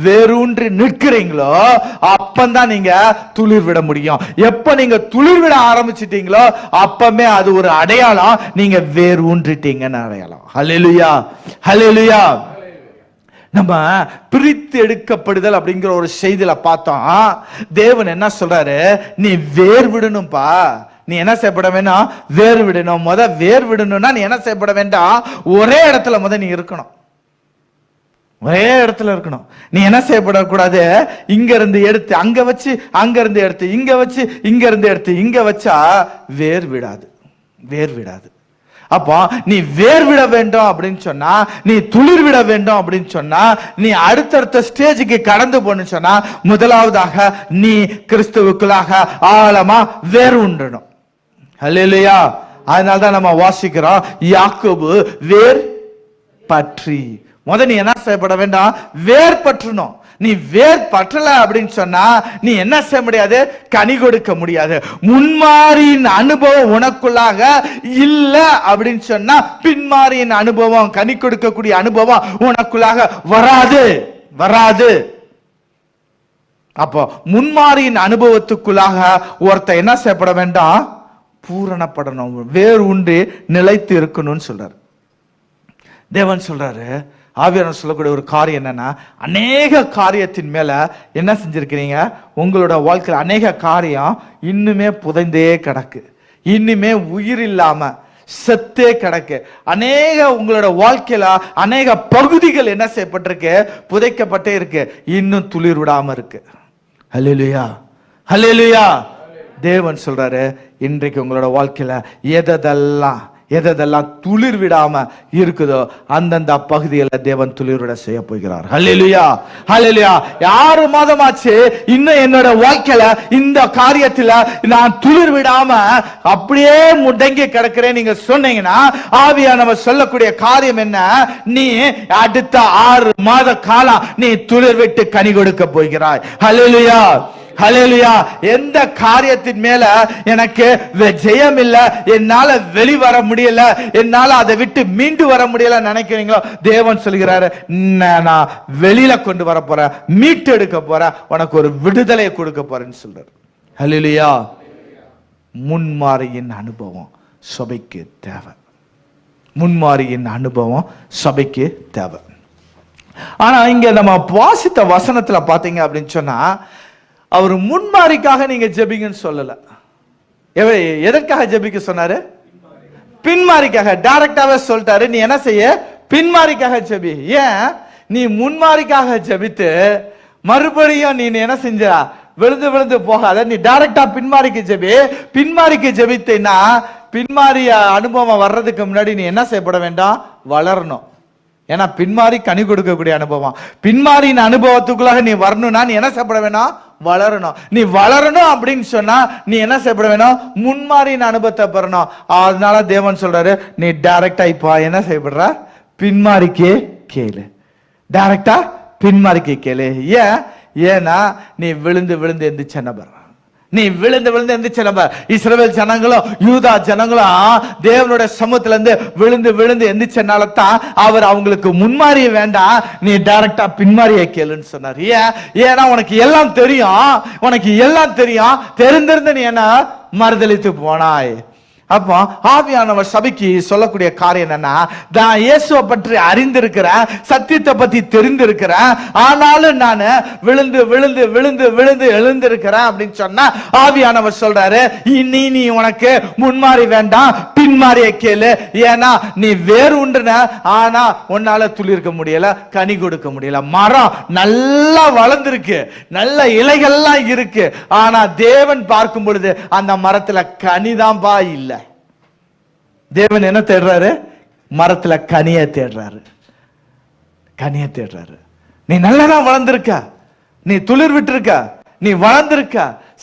வேரூன்றி நிற்கிறீங்களோ அப்பந்தான் நீங்க துளிர் விட முடியும். எப்போ நீங்க துளிர் விட ஆரம்பிச்சிட்டீங்களோ அப்பமே அது ஒரு அடையாளம், நீங்க வேர் ஊன்றிட்டீங்கன்னு அடையாளம். ஹல்லேலூயா, ஹல்லேலூயா. நம்ம பிரித்து எடுக்கப்படுதல் அப்படிங்கிற ஒரு செய்தியில பார்த்தோம். தேவன் என்ன சொல்றாரு, நீ வேர் விடணும்பா. நீ என்ன செய்யப்பட வேண்டாம், வேர் விடணும். வேர் விடணும்னா நீ என்ன செய்யப்பட வேண்டாம், ஒரே இடத்துல நீ இருக்கணும். ஒரே இடத்துல இருக்கணும். நீ என்ன செய்யப்படக்கூடாது, இங்க இருந்து எடுத்து அங்க வச்சு, அங்க இருந்து எடுத்து இங்க வச்சு, இங்க இருந்து எடுத்து இங்க வச்சா வேர் விடாது, வேர் விடாது. அப்போ நீ வேர் விட வேண்டும் அப்படின்னு சொன்னா, நீ துளிர் விட வேண்டும் அப்படின்னு சொன்னா, நீ அடுத்தடுத்த ஸ்டேஜுக்கு கடந்து போன்னு சொன்னா, முதலாவதாக நீ கிறிஸ்துவுக்குள்ளாக ஆழமா வேர் உண்டணும். ஹல்லேலூயா. அதனால்தான் நம்ம வாசிக்கிறோம், யாக்கோபு வேர் பற்றி. நீ என்ன செய்யப்பட வேண்டாம், வேர் பற்றணும். நீ வேர் பற்றல அப்படின்னு சொன்னா நீ என்ன செய்ய முடியாது, கனி கொடுக்க முடியாது. முன்மாரியின் அனுபவம் உனக்குள்ளாக இல்ல அப்படின்னு சொன்னா பின்மாரியின் அனுபவம், கனி கொடுக்கக்கூடிய அனுபவம் உனக்குள்ளாக வராது, வராது. அப்போ முன்மாரியின் அனுபவத்துக்குள்ளாக ஒருத்தர் என்ன செய்யப்பட வேண்டாம், பூரணப்படணும், வேறு உண்டு நிலைத்து இருக்கணும்னு சொல்றாரு. தேவன் சொல்றாரு, ஆவியானவர் சொல்லக்கூடிய ஒரு காரியம் என்னன்னா, அநேக காரியத்தின் மேல என்ன செஞ்சிருக்கிறீங்க, உங்களோட வாழ்க்கையில் அநேக காரியம் இன்னுமே புதைந்தே கிடக்கு, இன்னுமே உயிர் இல்லாம செத்தே கிடக்கு. அநேக உங்களோட வாழ்க்கையில அநேக பகுதிகள் என்ன செய்யப்பட்டிருக்கு, புதைக்கப்பட்டே இருக்கு, இன்னும் துளிர் விடாம இருக்கு. ஹல்லேலூயா, ஹல்லேலூயா. தேவன் சொல்றாரு, இன்றைக்கு உங்களோட வாழ்க்கையில எதெல்லாம் துளிர் விடாம இருக்குதோ அந்தந்த பகுதியில் தேவன் துளிர் விட செய்ய போகிறார். ஹல்லேலூயா, ஹல்லேலூயா. 6 மாதமாச்சு, இன்னும் என்னோட வாழ்க்கையில இந்த காரியத்துல நான் துளிர் விடாம அப்படியே முடங்கி கிடக்கிறேன் நீங்க சொன்னீங்கன்னா, ஆவியானவர் சொல்லக்கூடிய காரியம் என்ன, நீ அடுத்த 6 மாத காலம் நீ துளிர் விட்டு கனி கொடுக்க போகிறாய். ஹல்லேலூயா, ஹல்லேலூயா. எந்த காரியத்தின் மேல எனக்கு ஜெயம் இல்ல, என்னால வெளிவர முடியல, என்னால அதை விட்டு மீண்டு வர முடியல நினைக்கிறீங்களோ, தேவன் சொல்கிறாரு, நான் வெளியில கொண்டு வர போறேன், மீட்டு எடுக்க போறேன், உனக்கு ஒரு விடுதலையை கொடுக்க போறேன்னு சொல்றாரு. ஹல்லேலூயா, முன்மாரியின் அனுபவம் சபைக்கு தேவை. முன்மாரியின் அனுபவம் சபைக்கு தேவை. ஆனா இங்க நம்ம வாசித்த வசனத்துல பாத்தீங்க அப்படின்னு சொன்னா, அவர் முன்மாரிக்காக நீங்க ஜெபிங்கன்னு சொல்லல. எதற்காக ஜெபிக்க சொன்னாரு? பின்மாரிக்காக. டைரக்டாவே சொல்லிட்டாரு, நீ என்ன செய்ய? பின்மாரிக்காக ஜெபி. ஏன்? நீ முன்மாரிக்காக ஜெபித்து மறுபடியும் நீ என்ன செஞ்ச? விழுந்து விழுந்து போகாத. நீ டைரக்டா பின்மாரிக்கு ஜெபி. பின்மாரிக்கு ஜெபித்தேன்னா பின்மாரிய அனுபவம் வர்றதுக்கு முன்னாடி நீ என்ன செய்யப்பட வேண்டாம்? வளரணும். ஏன்னா பின்மாரி கனி கொடுக்கக்கூடிய அனுபவம். பின்மாரியின் அனுபவத்துக்குள்ளாக நீ வரணும்னா நீ என்ன செய்யப்பட வேணும்? வளரணும். நீ வளரணும் அப்படின்னு சொன்னா நீ என்ன செய்யப்பட வேணும்? முன்மாரியின் அனுபவத்தை பெறணும். அதனால தேவன் சொல்றாரு, நீ டைரக்டா இப்ப என்ன செய்யப்படுற? பின்மாரிக்கே கேளு. டைரக்டா பின்மாரிக்கே கேளு. ஏன்னா நீ விழுந்து விழுந்து எந்திரிச்ச நபர். நீ விழுந்து விழுந்து எந்திரிச்ச நபர். இஸ்ரவேல் ஜனங்களும் யூதா ஜனங்களும் தேவனுடைய சமூகத்துல இருந்து விழுந்து விழுந்து எந்திரிச்சனால தான் அவர் அவங்களுக்கு முன்மாறிய வேண்டாம், நீ டைரக்டா பின்மாரியை கேளுன்னு சொன்னார். ஏன்னா உனக்கு எல்லாம் தெரியும், உனக்கு எல்லாம் தெரியும், தெரிந்திருந்து நீ என்ன மறுதலித்து போனாய். அப்போ ஆவியானவர் சபைக்கு சொல்லக்கூடிய காரியம் என்னன்னா, நான் இயேசுவை பற்றி அறிந்திருக்கிறேன், சத்தியத்தை பத்தி தெரிந்திருக்கிறேன், ஆனாலும் நான் விழுந்து விழுந்து விழுந்து விழுந்து எழுந்திருக்கிறேன் அப்படின்னு சொன்னா ஆவியானவர் சொல்றாரு, நீ உனக்கு முன்மாறி வேண்டாம், பின்மாறிய கேளு. ஏன்னா நீ வேறு உண்டுன, ஆனா உன்னால துளிர்க்க முடியல, கனி கொடுக்க முடியல. மரம் நல்லா வளர்ந்துருக்கு, நல்ல இலைகள்லாம் இருக்கு, ஆனா தேவன் பார்க்கும் பொழுது அந்த மரத்துல கனிதான் பா இல்ல. தேவன் என்ன தேடுறாரு? மரத்துல கனியை தேடுறாரு, கனியை தேடுறாரு. நீ நல்லா வளர்ந்திருக்க, நீ துளிர் விட்டு நீ வளர்ந்திருக்க,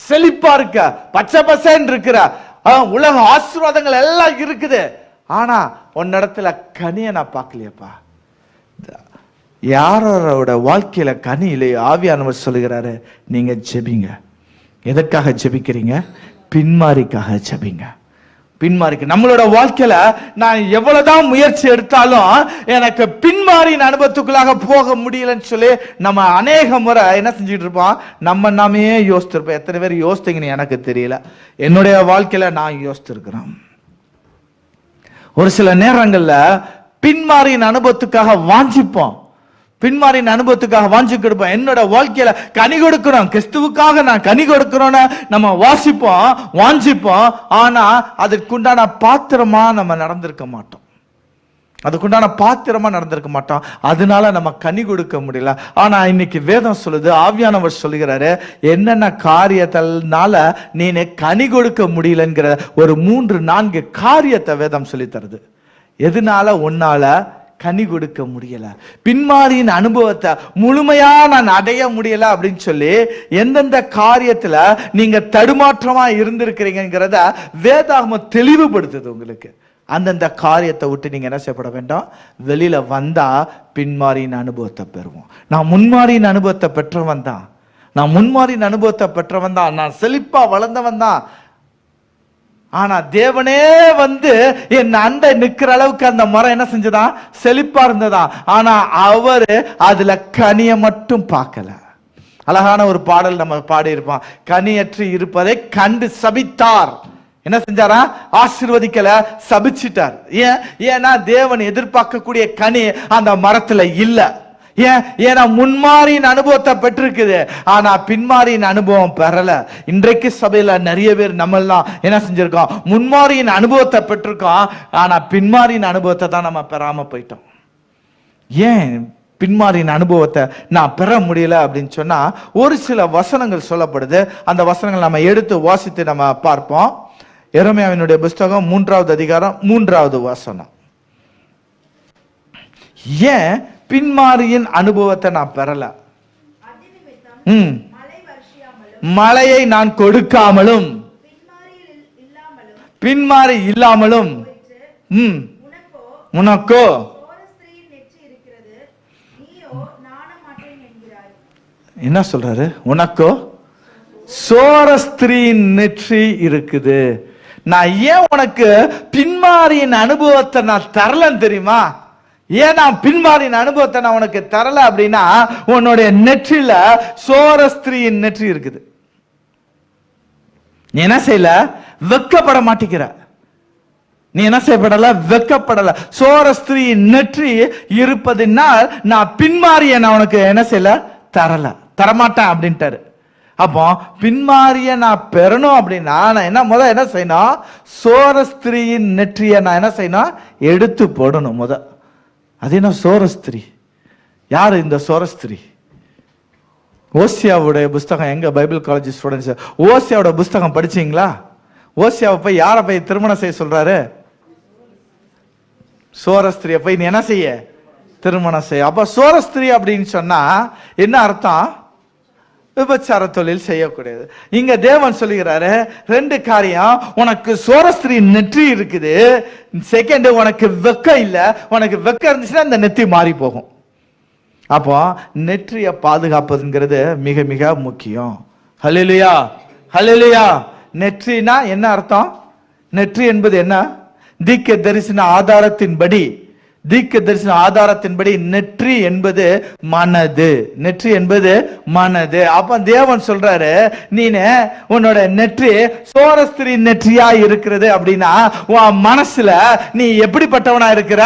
செழிப்பா இருக்க, பச்சை பசேன்னு இருக்கிற, உலக ஆசீர்வாதங்கள் எல்லாம் இருக்குது, ஆனா உன்னிடத்துல கனியை நான் பார்க்கலையப்பா. யாரோட வாழ்க்கையில கனி இல்லையோ ஆவியானவர் சொல்லுகிறாரு, நீங்க ஜெபிங்க. எதற்காக ஜெபிக்கிறீங்க? பின்மாரிக்காக ஜெபிங்க. பின்மாரிக்கு நம்மளோட வாழ்க்கையில நான் எவ்வளவுதான் முயற்சி எடுத்தாலும் எனக்கு பின்மாரியின் அனுபவத்துக்குள்ளாக போக முடியலன்னு சொல்லி நம்ம அநேக முறை என்ன செஞ்சுட்டு இருப்போம்? நம்ம நாமே யோசித்திருப்போம். எத்தனை பேர் யோசித்தீங்கன்னு எனக்கு தெரியல. என்னுடைய வாழ்க்கையில நான் யோசித்திருக்கிறேன். ஒரு சில நேரங்கள்ல பின்மாரியின் அனுபவத்துக்காக வாஞ்சிப்போம், பின்மாரின் அனுபவத்துக்காக வாஞ்சி கொடுப்போம். என்னோட வாழ்க்கையில கனி கொடுக்கிறோம், கிறிஸ்துவுக்காக நான் கனி கொடுக்கிறோன்னு நம்ம வாசிப்போம், வாஞ்சிப்போம். ஆனா அதுக்குண்டான பாத்திரமா நம்ம நடந்திருக்க மாட்டோம், அதுக்குண்டான பாத்திரமா நடந்திருக்க மாட்டோம். அதனால நம்ம கனி கொடுக்க முடியல. ஆனா இன்னைக்கு வேதம் சொல்லுது, ஆவியானவர் சொல்லுகிறாரு, என்னென்ன காரியத்தினால நீ கனி கொடுக்க முடியலங்கிற ஒரு 3-4 காரியத்தை வேதம் சொல்லி தருது. எதனால உன்னால கனி கொடுக்க முடியல, பின்மாரியின் அனுபவத்தை முழுமையா நான் அடைய முடியல அப்படின்னு சொல்லி எந்தெந்த காரியத்துல நீங்க தடுமாற்றமா இருந்திருக்கிறீங்கிறத வேதாகமம் தெளிவுபடுத்துது உங்களுக்கு. அந்தந்த காரியத்தை விட்டு நீங்க என்ன செய்யப்பட வேண்டாம்? வெளியில வந்தா பின்மாரியின் அனுபவத்தை பெறுவோம். நான் முன்மாரியின் அனுபவத்தை பெற்றவன் தான், நான் முன்மாரியின் அனுபவத்தை பெற்றவன் தான், நான் செழிப்பா வளர்ந்தவன் தான். ஆனா தேவனே வந்து என் அண்டை நிக்கிற அளவுக்கு அந்த மரம் என்ன செஞ்சதான்? செழிப்பா இருந்ததா. ஆனா அவரு அதுல கனியை மட்டும் பார்க்கல. அழகான ஒரு பாடல் நம்ம பாடி இருப்போம், கனியற்று இருப்பதை கண்டு சபித்தார். என்ன செஞ்சாரா? ஆசீர்வதிக்கல, சபிச்சிட்டார். ஏன்னா தேவன் எதிர்பார்க்கக்கூடிய கனி அந்த மரத்துல இல்ல. ஏன்னா முன்மாரியின் அனுபவத்தை பெற்றிருக்குது, ஆனா பின்மாரியின் அனுபவம் பெறல. இன்றைக்கு சபையில நிறைய பேர் நம்ம எல்லாம் என்ன செஞ்சிருக்கோம்? முன்மாரியின் அனுபவத்தை பெற்றிருக்கோம், ஆனா பின்மாரியின் அனுபவத்தை தான் நம்ம பெறாம போயிட்டோம். ஏன் பின்மாரியின் அனுபவத்தை நான் பெற முடியல அப்படின்னு சொன்னா ஒரு சில வசனங்கள் சொல்லப்படுது. அந்த வசனங்கள் நம்ம எடுத்து வாசித்து நம்ம பார்ப்போம். எரேமியாவினுடைய புஸ்தகம் 3வது அதிகாரம் 3வது வசனம். ஏன் பின்மாரியின் அனுபவத்தை நான் பெறல? மழையை நான் கொடுக்காமலும் பின்மாரி இல்லாமலும் உனக்கோ என்ன சொல்றாரு? உனக்கோ சோரஸ்திரியின் நெற்றி இருக்குது. நான் ஏன் உனக்கு பின்மாரியின் அனுபவத்தை நான் தரலன்னு தெரியுமா? ஏன் நான் பின்மாரியின் அனுபவத்தை நான் உனக்கு தரல அப்படின்னா, உன்னுடைய நெற்றில சோரஸ்திரியின் நெற்றி இருக்குது. நீ என்ன செய்யல? வெக்கப்பட மாட்டேங்கிற. நீ என்ன செய்யப்படல? வெக்கப்படல. சோர ஸ்திரீயின் நெற்றி இருப்பதினால் நான் பின்மாறிய நான் உனக்கு என்ன செய்யல? தரமாட்டேன் அப்படின்ட்டாரு. அப்போ பின்மாறிய நான் பெறணும் அப்படின்னா நான் என்ன செய்யணும்? சோர ஸ்திரீயின் நெற்றியை நான் என்ன செய்யணும்? எடுத்து போடணும் முத. அது என்ன சோரஸ்திரி? யாரு இந்த சோரஸ்திரி? ஓசியாவுடைய புஸ்தகம், எங்க பைபிள் காலேஜ் ஸ்டூடெண்ட்ஸ் ஓசியாவோட புஸ்தகம் படிச்சீங்களா? ஓசியாவை போய் யாரை போய் திருமணம் செய்ய சொல்றாரு? சோரஸ்திரியை போய் நீ என்ன செய்ய? திருமணம் செய்ய. அப்ப சோரஸ்திரி அப்படின்னு சொன்னா என்ன அர்த்தம்? விபச்சார தொழில் செய்யக்கூடியது. இங்க தேவன் சொல்லுகிறாரு 2 காரியம். உனக்கு சோரஸ்திரி நெற்றி இருக்குது. செகண்ட், உனக்கு வெக்க இல்ல. உனக்கு வெக்க இருந்துச்சுன்னா இந்த நெற்றி மாறி போகும். அப்போ நெற்றியை பாதுகாப்பதுங்கிறது மிக மிக முக்கியம். ஹல்லேலூயா, ஹல்லேலூயா. நெற்றினா என்ன அர்த்தம்? நெற்றி என்பது என்ன? தீர்க்க தரிசன ஆதாரத்தின்படி நெற்றி என்பது மனது. நெற்றி என்பது மனது. அப்ப தேவன் சொல்றாரு, நீனு உன்னோட நெற்றி சோரஸ்திரி நெற்றியா இருக்கிறது அப்படின்னா உன் மனசுல நீ எப்படிப்பட்டவனா இருக்கிற?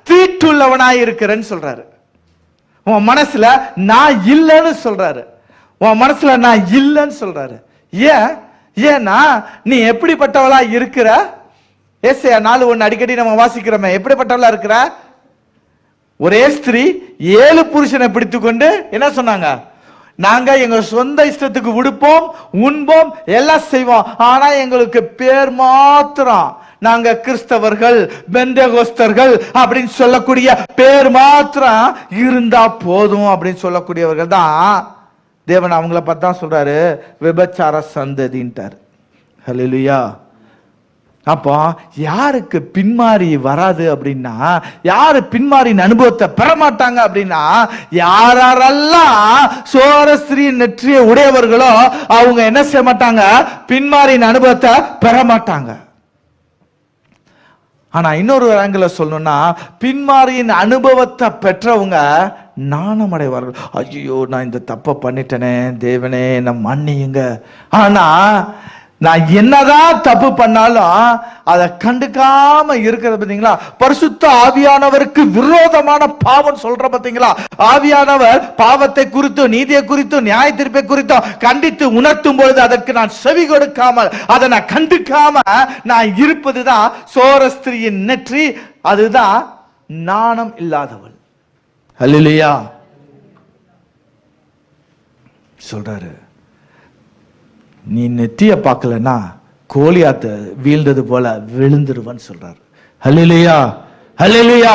தீட்டுள்ளவனா இருக்கிறன்னு சொல்றாரு. உன் மனசுல நான் இல்லைன்னு சொல்றாரு. உன் மனசுல நான் இல்லைன்னு சொல்றாரு. ஏன்னா நீ எப்படிப்பட்டவளா இருக்கிற? ஏசாயா 4:1 அடிக்கடி நம்ம வாசிக்கிறோமே. எப்படிப்பட்டவளா இருக்கிற? ஒரே ஸ்திரீ 7 புருஷனை பிடித்துக்கொண்டு என்ன சொன்னாங்க? நாங்க எங்க சொந்த இஷ்டத்துக்கு உடுப்போம், உண்போம், எல்லாம் செய்வோம். ஆனா எங்களுக்கு பேர் மாத்திரம் நாங்க கிறிஸ்தவர்கள், பெந்தேகோஸ்தர்கள் அப்படின்னு சொல்லக்கூடிய பேர் மாத்திரம் இருந்தா போதும் அப்படின்னு சொல்லக்கூடியவர்கள் தான் தேவன் அவங்கள பார்த்து தான் சொல்றாரு விபச்சார சந்ததின்ட்டார். ஹல்லேலூயா. அப்போ யாருக்கு பின்மாறி வராது அப்படின்னா, யாரு பின்மாறின் அனுபவத்தை பெற மாட்டாங்க அப்படின்னா, யாரெல்லாம் சோரஸ்திரி நெற்றியை உடையவர்களோ அவங்க என்ன செய்ய மாட்டாங்க? பின்மாறின் அனுபவத்தை பெற மாட்டாங்க. ஆனா இன்னொரு ஆங்கிள் சொல்லணும்னா, பின்மாறியின் அனுபவத்தை பெற்றவங்க நாணம் அடைவார்கள். ஐயோ, நான் இந்த தப்பை பண்ணிட்டேனே, தேவனே என்ன மன்னியுங்க. ஆனா நான் என்னதான் தப்பு பண்ணாலும் அதை கண்டுக்காம இருக்கிறது பாத்தீங்களா? பரிசுத்த ஆவியானவருக்கு விரோதமான பாவம் சொல்ற பாத்தீங்களா? ஆவியானவர் பாவத்தை குறித்து, நீதியை குறித்து, நியாய தீர்ப்பை குறித்து கண்டித்து உணர்த்தும் பொழுது அதற்கு நான் செவி கொடுக்காமல், அதை நான் கண்டுக்காம நான் இருப்பதுதான் சோரஸ்திரியின் நெற்றி. அதுதான் நாணம் இல்லாதவள். ஹல்லேலூயா சொல்றாரு. நீ நெத்திய பார்க்கலன்னா கோலியாத்த வீழ்ந்தது போல விழுந்துருவன்னு சொல்றாரு. ஹல்லேலூயா, ஹல்லேலூயா.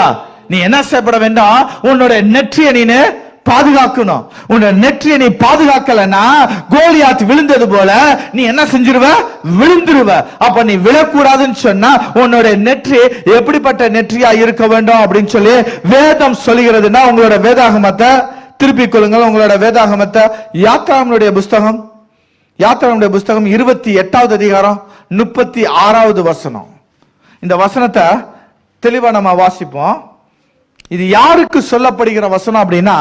நீ என்ன செய்யப்பட வேண்டாம்? உன்னோட நெற்றியை நீ பாதுகாக்கணும். உன்னோட நெற்றியை நீ பாதுகாக்கலன்னா கோலியாத் விழுந்தது போல நீ என்ன செஞ்சிருவ? விழுந்துருவ. அப்ப நீ விழக்கூடாதுன்னு சொன்னா உன்னோட நெற்றி எப்படிப்பட்ட நெற்றியா இருக்க வேண்டும் அப்படின்னு சொல்லி வேதம் சொல்லுகிறதுனா, உங்களோட வேதாகமத்தை திருப்பிக் கொள்ளுங்கள். உங்களோட வேதாகமத்தை யாத்ராமுடைய புஸ்தகம் 28வது அதிகாரம் 36வது வசனம். இந்த வசனத்தை தெளிவா நம்ம வாசிப்போம். இது யாருக்கு சொல்லப்படுகிற வசனம் அப்படின்னா,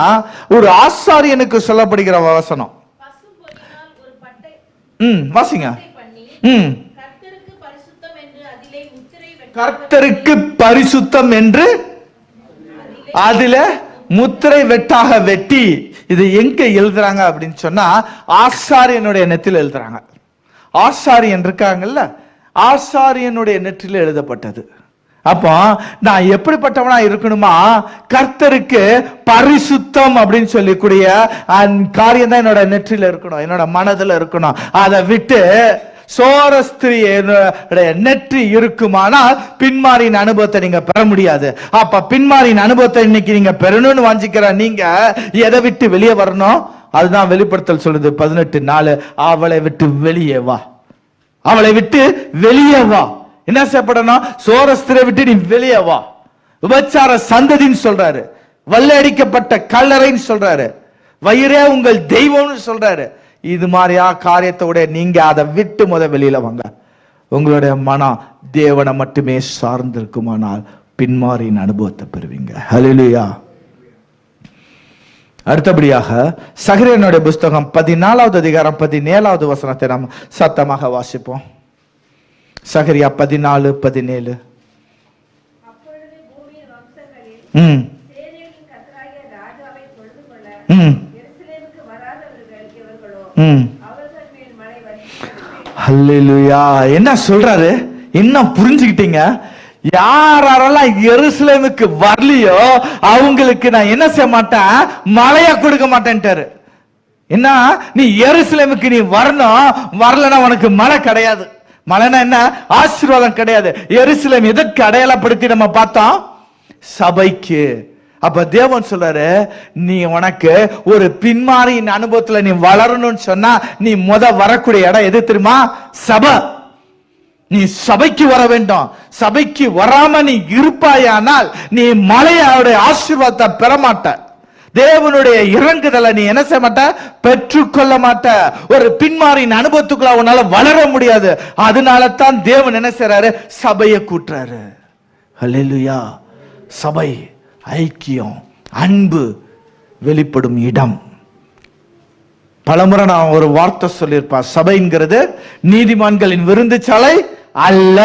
ஒரு ஆசாரியனுக்கு சொல்லப்படுகிற வசனம். வாசிங்க. கர்த்தருக்கு பரிசுத்தம் என்று அதில முத்திரை வெட்டாக வெட்டி. இது எங்க எழுதுறாங்க அப்படின்னு சொன்னா, ஆசாரியனுடைய நெற்றில எழுதுறாங்க. ஆசாரியன் இருக்காங்கல்ல, ஆசாரியனுடைய நெற்றில எழுதப்பட்டது. அப்போ நான் எப்படிப்பட்டவனா இருக்கணுமா? கர்த்தருக்கு பரிசுத்தம் அப்படின்னு சொல்லக்கூடிய காரியம் தான் என்னோட நெற்றில இருக்கணும், என்னோட மனதில் இருக்கணும். அதை விட்டு சோரஸ்திரியுடைய நெற்றி இருக்குமானால் பின்மாரின் அனுபவத்தை நீங்க பெற முடியாது. அப்ப பின்மாரின் அனுபவத்தை இன்னைக்கு நீங்க பெறணும்னு வாஞ்சிக்கிற நீங்க எதை விட்டு வெளியே வரணும்? அதுதான் வெளிப்படுத்தல் சொல்லுது 18:4. அவளை விட்டு வெளியே வா, அவளை விட்டு வெளியே வா. என்ன செய்யப்படணும்? சோரஸ்திரை விட்டு நீ வெளியே வா. விபச்சார சந்ததின்னு சொல்றாரு, வல்லடிக்கப்பட்ட கல்லறைன்னு சொல்றாரு, வயிறே உங்கள் தெய்வம்னு சொல்றாரு. இது மாதிரியா காரியத்தோட நீங்க அதை விட்டு வெளியில வாங்க. உங்களுடைய மனம் தேவனை மட்டுமே சார்ந்திருக்குமானால் பின்மாரின் அனுபவத்தை பெறுவீங்க. ஹல்லேலூயா. அடுத்தபடியாக சகரியனுடைய புஸ்தகம் 14வது அதிகாரம் 17வது வசனத்தை நாம் சத்தமாக வாசிப்போம். சகரியா 14:17. அப்பொழுது பூமியின் வம்சங்களில் சேனைகளின் கர்த்தராகிய ராஜாவை தொழுதுகொள்ள எருசலேமுக்கு வராதவர்கள் எவர்களோ அவர்கள் மேல் மழை வருகிறது. ஹல்லேலூயா. என்ன சொல்றாரு? என்ன புரிஞ்சுக்கிட்டீங்க? யாரெல்லாம் எருசலேமுக்கு வரலையோ அவங்களுக்கு நான் என்ன செய்ய மாட்டேன், மழைய கொடுக்க மாட்டேன்ட்டாரு. என்ன, நீ எருசலேமுக்கு நீ வரணும், வரலன்னா உனக்கு மழை கிடையாது. மழைனா என்ன, ஆசீர்வாதம் கிடையாது. எருசலேம் எதற்கு அடையாளப்படுத்தி நம்ம பார்த்தோம்? சபைக்கு. அப்ப தேவன் சொல்றாரு, நீ உனக்கு ஒரு பின்மாரியின் அனுபவத்துல நீ வளரணும்னு சொன்னா நீ வரக்கூடிய இடம் எது தெரியுமா? சபை. நீ சபைக்கு வர வேண்டும். சபைக்கு வராம நீ இருப்பாயானால் நீ மலையோடைய ஆசீர்வாதத்தை பெற மாட்ட. தேவனுடைய இறங்குதலை நீ என்ன செய்ய மாட்ட, பெற்றுக்கொள்ள மாட்ட. ஒரு பின்மாரின் அனுபவத்துக்குள்ள உன்னால வளர முடியாது. அதனால தான் தேவன் என்ன செய்யறாரு, சபையை கூட்டுறாரு. ஹல்லேலூயா. சபை ஐக்கியம், அன்பு வெளிப்படும் இடம். பலமுறை நான் ஒரு வார்த்தை சொல்லியிருப்பேன், சபைங்கிறது நீதிமான்களின் விருந்துச்சாலை அல்ல.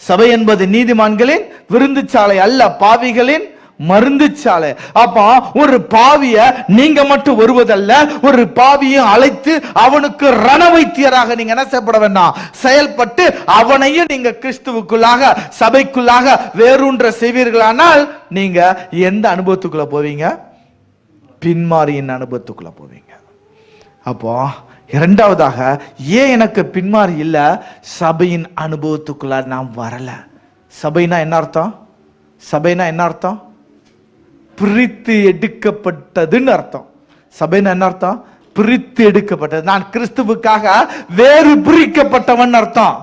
சபை என்பது நீதிமான்களின் விருந்துச்சாலை அல்ல, பாவிகளின் மருந்துச்சாலை. அப்ப ஒரு பாவிய நீங்க மட்டும் வருவதல்ல, ஒரு பாவியை அழைத்து அவனுக்கு ரணவைத்தியராக நீங்க என்ன செய்யப்பட வேண்டாம், செயல்பட்டு அவனையும் நீங்க கிறிஸ்துவுக்குள்ளாக சபைக்குள்ளாக வேரூன்ற செய்வீர்களானால் நீங்க எந்த அனுபவத்துக்குள்ள போவீங்க? பின்மாரியின் அனுபவத்துக்குள்ள போவீங்க. அப்போ இரண்டாவதாக, ஏன் எனக்கு பின்மாறி இல்ல, சபையின் அனுபவத்துக்குள்ள நான் வரல. சபைனா என்ன அர்த்தம்? சபைனா என்ன அர்த்தம்? பிரித்து எடுக்கப்பட்டதுன்னு அர்த்தம். சபைனா என்ன அர்த்தம்? பிரித்து எடுக்கப்பட்டது. நான் கிறிஸ்துவுக்காக வேறு பிரிக்கப்பட்டவன் அர்த்தம்.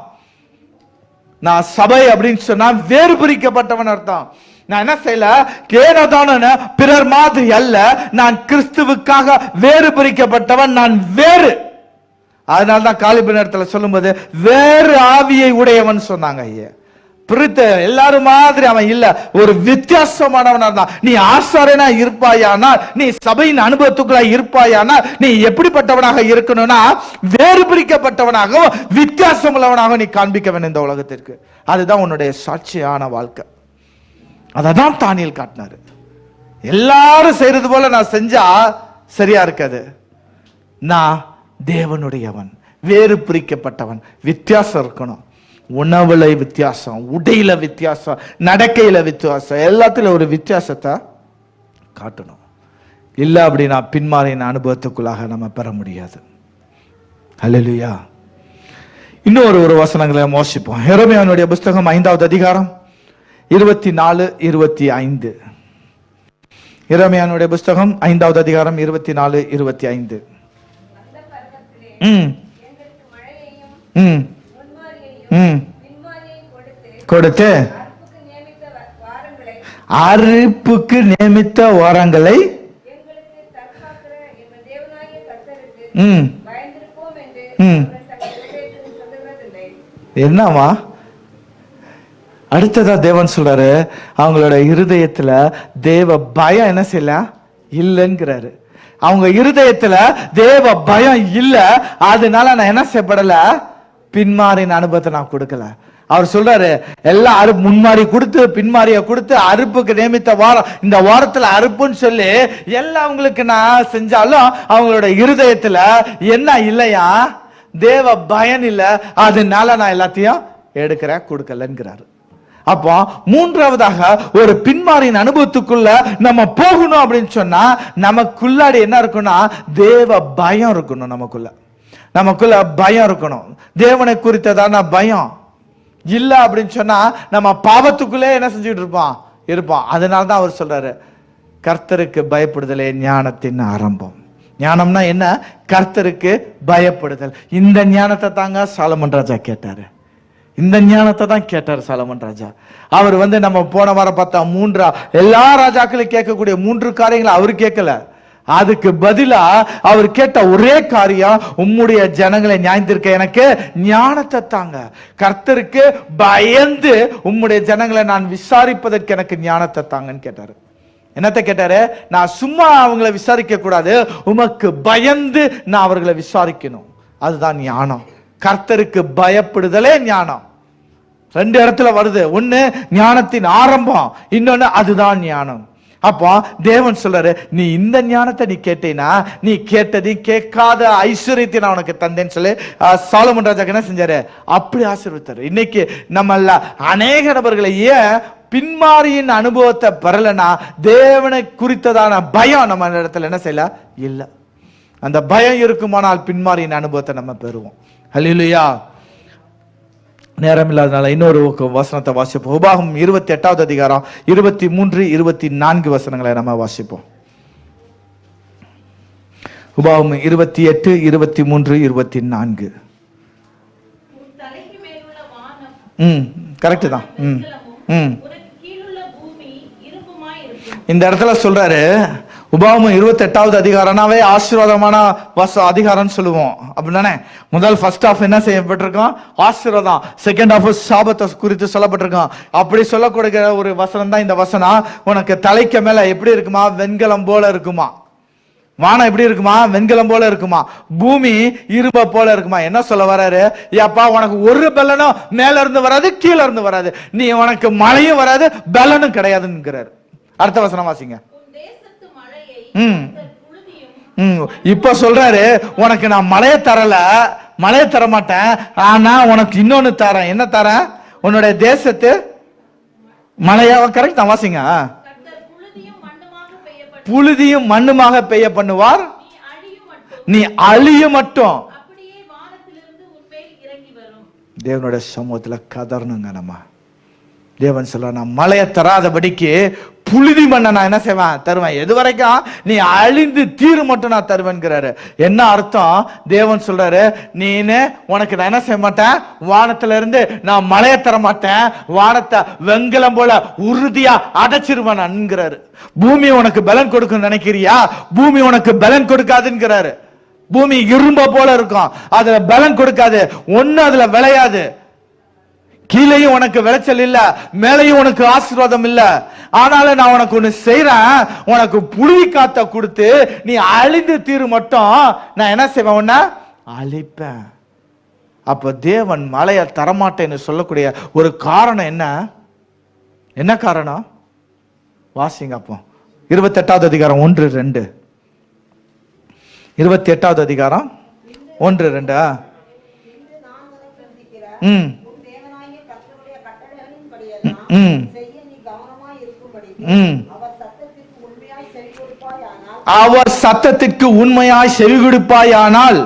நான் சபை அப்படின்னு சொன்னா வேறு பிரிக்கப்பட்டவன் அர்த்தம். நான் என்ன செய்யல, கேனதான பிறர் மாதிரி அல்ல, நான் கிறிஸ்துவுக்காக வேறு பிரிக்கப்பட்டவன், நான் வேறு. அதனால்தான் காலிப நேரத்தில் சொல்லும்போது வேறு ஆவியை உடையவன் சொன்னாங்க. ஐயா, பிரித்த எல்லாரும் மாதிரி அவன் இல்ல, ஒரு வித்தியாசமானவனா இருந்தான். நீ ஆசாரியனா இருப்பாயானால், நீ சபையின் அனுபவத்துக்குள்ள இருப்பாயானால் நீ எப்படிப்பட்டவனாக இருக்கணும்னா வேறு பிரிக்கப்பட்டவனாகவும் வித்தியாசம் உள்ளவனாக நீ காண்பிக்க வேண்டும் இந்த உலகத்திற்கு. அதுதான் உன்னுடைய சாட்சியான வாழ்க்கை. அதான் தானியேல் காட்டினாரு. எல்லாரும் செய்யறது போல நான் செஞ்சா சரியா இருக்காது. நான் தேவனுடையவன், வேறு பிரிக்கப்பட்டவன். வித்தியாசம் இருக்கணும். உணவுல வித்தியாசம், உடையில வித்தியாசம், நடக்கையில வித்தியாசம், எல்லாத்திலும் ஒரு வித்தியாசத்தை காட்டணும். இல்ல அப்படின்னா பின்மாரின் அனுபவத்துக்குள்ளாக நம்ம பெற முடியாது. ஹல்லேலூயா. இன்னொரு வசனங்களை வாசிப்போம். எரேமியாவுடைய புஸ்தகம் 5வது அதிகாரம் 24-25. எரேமியாவுடைய புஸ்தகம் 5வது அதிகாரம் 24-25. கொடுத்து அறுப்புக்கு நியமித்த வாரங்களை என்னவா அடுத்ததா தேவன் சொல்றாரு, அவங்களோட இருதயத்துல தேவ பயம் என்ன செய்யல இல்லைங்கிறாரு. அவங்க இருதயத்துல தேவ பயம் இல்ல, அதனால நான் என்ன செய்யப்படல, பின்மாரின் அனுபவத்தை நான் கொடுக்கல. அவர் சொல்றாரு, எல்லாம் முன்மாரி கொடுத்து பின்மாரிய கொடுத்து அறுப்புக்கு நியமித்த வாரம், இந்த வாரத்துல அறுப்புன்னு சொல்லி எல்லாம் அவங்களுக்கு நான் செஞ்சாலும் அவங்களோட இருதயத்துல என்ன இல்லையா, தேவ பயம் இல்ல, அதனால நான் எல்லாத்தையும் எடுக்கிறேன் கொடுக்கலங்கிறாரு. அப்போ மூன்றாவதாக ஒரு பின்மாரின் அனுபவத்துக்குள்ள நம்ம போகணும் அப்படின்னு சொன்னா நமக்குள்ளாடி என்ன இருக்குன்னா தேவ பயம் இருக்கணும். நமக்குள்ள பயம் இருக்கணும். தேவனை குறித்ததான பயம் இல்ல அப்படின்னு சொன்னா நம்ம பாவத்துக்குள்ளே என்ன செஞ்சுட்டு இருப்போம். அதனாலதான் அவர் சொல்றாரு, கர்த்தருக்கு பயப்படுதலே ஞானத்தின் ஆரம்பம். ஞானம்னா என்ன? கர்த்தருக்கு பயப்படுதல். இந்த ஞானத்தை தாங்க சாலமன் ராஜா கேட்டாரு. இந்த ஞானத்தை தான் கேட்டார் சாலமன் ராஜா. அவர் நம்ம போன வாரம் பார்த்தா எல்லா ராஜாக்களும் கேட்கக்கூடிய 3 காரியங்களை அவர் கேட்கல. அதுக்கு பதிலா அவர் கேட்ட ஒரே காரியம், உம்முடைய ஜனங்களை நியாயந்திருக்க எனக்கு ஞானத்தை தாங்க. கர்த்தருக்கு பயந்து உம்முடைய ஜனங்களை நான் விசாரிப்பதற்கு எனக்கு ஞானத்தை தாங்கன்னு கேட்டாரு. என்னத்தை கேட்டாரு? நான் சும்மா அவங்கள விசாரிக்க கூடாது, உமக்கு பயந்து நான் அவர்களை விசாரிக்கணும். அதுதான் ஞானம். கர்த்தருக்கு பயப்படுதலே ஞானம். ரெண்டு இடத்துல வருது. ஒண்ணு ஞானத்தின் ஆரம்பம், இன்னொன்னு அதுதான் ஞானம். அப்போ தேவன் சொல்றாரு, நீ இந்த ஞானத்தை நீ கேட்டீனா, நீ கேட்டதையும் கேட்காத ஐஸ்வர்யத்தை நான் உனக்கு தந்தேன்னு சொல்லி சாலமன் ராஜாக்கு என்ன செஞ்சாரு? அப்படி ஆசீர்வதித்தாரு. இன்னைக்கு நம்மள அநேக நபர்களை ஏன் பின்மாரியின் அனுபவத்தை பெறலனா, தேவனை குறித்ததான பயம் நம்ம இடத்துல என்ன செய்யல இல்ல. அந்த பயம் இருக்குமானால் பின்மாரியின் அனுபவத்தை நம்ம பெறுவோம். ஹல்லேலூயா. நேரம் இல்லாதனால இன்னொரு வசனத்தை வாசிப்போம். உபாகமம் 28வது அதிகாரம் 23, 24 வசனங்களை நம்ம வாசிப்போம். உபாகமம் 28, 23, 24. கரெக்ட் தான். இந்த இடத்துல சொல்றாரு, உபாகமம் 28வது அதிகாரம்னாவே ஆசீர்வாதமான அதிகாரம் சொல்லுவோம் அப்படின்னானே. முதல் ஃபர்ஸ்ட் ஆஃப் என்ன செய்யப்பட்டிருக்கோம்? ஆசீர்வாதம். செகண்ட் ஆஃப் சாபத்தை குறித்து சொல்லப்பட்டிருக்கோம். அப்படி சொல்லக்கூடிய ஒரு வசனம் தான் இந்த வசனம். உனக்கு தலைக்கு மேல எப்படி இருக்குமா? வெண்கலம் போல இருக்குமா. வானம் எப்படி இருக்குமா? வெண்கலம் போல இருக்குமா. பூமி இரும்ப போல இருக்குமா. என்ன சொல்ல வராரு? ஏப்பா, உனக்கு ஒரு பலனும் மேல இருந்து வராது, கீழே இருந்து வராது, நீ உனக்கு மழையும் வராது, பலனும் கிடையாதுங்கிறாரு. அடுத்த வசனம் வாசிங்க. இப்ப சொல்றாரு, உனக்கு நான் மழையை தரல, மழையை தர மாட்டேன், ஆனா உனக்கு இன்னொன்னு தரேன். என்ன தரேன்? உன்னுடைய தேசத்து மழையா. கரெக்ட் தான், வாசிங்க. புழுதியும் மண்ணுமாக பெய்ய பண்ணுவார், நீ அழிய மட்டும். தேவனுடைய சமூகத்துல கதறணுங்க நம்ம. தேவன் சொல்ல, நான் மழையை தராதபடிக்கு புழுதி மண்ணை நான் என்ன செய்வேன்? தருவேன். எது வரைக்கும்? நீ அழிந்து தீரு மட்டும் நான் தருவேன்கிறாரு. என்ன அர்த்தம்? தேவன் சொல்றாரு, நீனு உனக்கு நான் என்ன செய்ய மாட்டேன்? வானத்துல இருந்து நான் மழையை தர மாட்டேன், வானத்தை வெண்கலம் போல உறுதியா அடைச்சிருவேன்ங்கிறாரு. பூமி உனக்கு பலன் கொடுக்கும் நினைக்கிறியா? பூமி உனக்கு பலன் கொடுக்காதுங்கிறாரு. பூமி இரும்ப போல இருக்கும், அதுல பலன் கொடுக்காது, ஒண்ணு அதுல விளையாது. கீழையும் உனக்கு விளைச்சல் இல்ல, மேலையும் உனக்கு ஆசீர்வாதம் இல்ல. ஆனாலும் நான் உனக்கு ஒண்ணு செய்யறேன், உனக்கு புழுதி காத்த கொடுத்து நீ அழிந்து தீரு மட்டும் நான் என்ன செய்வேன்? உன்ன அழிப்பேன். அப்ப தேவன் மழையை தரமாட்டேன்னு சொல்லக்கூடிய ஒரு காரணம் என்ன? என்ன காரணம்? வாசிங்க. அப்போ 28வது அதிகாரம் 1, 2. 28வது அதிகாரம் 1, 2. அவர் சத்தத்திற்கு உண்மையாய் செவி கொடுப்பாயானால்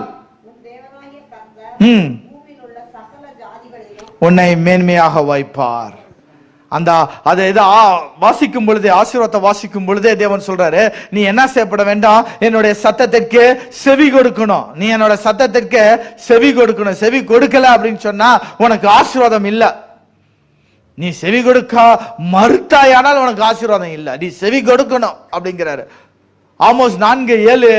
உன்னை மேன்மையாக வைப்பார். அந்த அதை வாசிக்கும் பொழுதே, ஆசீர்வாதத்தை வாசிக்கும் பொழுதே தேவன் சொல்றாரு, நீ என்ன செய்யப்பட வேண்டாம்? என்னுடைய சத்தத்திற்கு செவி கொடுக்கணும். நீ என்னோட சத்தத்திற்கு செவி கொடுக்கணும். செவி கொடுக்கல அப்படின்னு சொன்னா உனக்கு ஆசீர்வாதம் இல்ல. நீ செவி கொடுக்க மறுத்தாயானால் உனக்கு ஆசீர்வாதம் இல்ல. நீ செவி கொடுக்கணும் அப்படிங்கிறாரு. ஆமோஸ் 4, 7,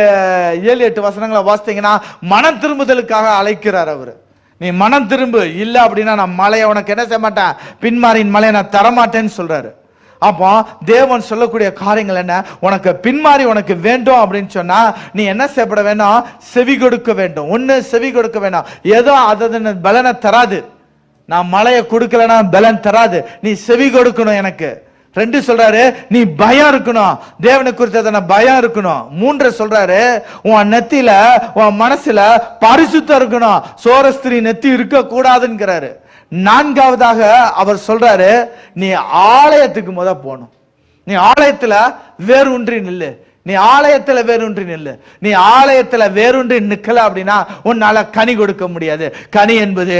8 வசனங்களை வாசித்தீங்கன்னா மனம் திரும்புதலுக்காக அழைக்கிறார் அவரு. நீ மனம் திரும்பு, இல்ல அப்படின்னா நான் மலையை உனக்கு என்ன செய்ய மாட்டேன்? பின்மாரியின் மலையை நான் தரமாட்டேன்னு சொல்றாரு. அப்போ தேவன் சொல்லக்கூடிய காரியங்கள் என்ன? உனக்கு பின்மாறி உனக்கு வேண்டும் அப்படின்னு சொன்னா நீ என்ன செய்யப்பட வேண்டாம்? செவி கொடுக்க வேண்டும். ஒண்ணு செவி கொடுக்க வேண்டாம். ஏதோ அதன் பலனை தராது. நான் மழையை கொடுக்கலன்னா பலன் தராது. நீ செவி கொடுக்கணும் எனக்கு. 2 சொல்றாரு, நீ பயம் இருக்கணும், தேவனை குறித்ததான பயம் இருக்கணும். 3 சொல்றாரு, உன் நெத்தியில உன் மனசுல பரிசுத்தம் இருக்கணும், சோரஸ்திரி நெத்தி இருக்க கூடாதுங்கிறாரு. 4வதாக அவர் சொல்றாரு, நீ ஆலயத்துக்கு முத போகணும். நீ ஆலயத்துல வேரூன்றி நில்லு. நீ ஆலயத்துல வேரூன்றி நில்லு. நீ ஆலயத்துல வேரூன்றி நிக்கல அப்படின்னா உன்னால கனி கொடுக்க முடியாது. கனி என்பது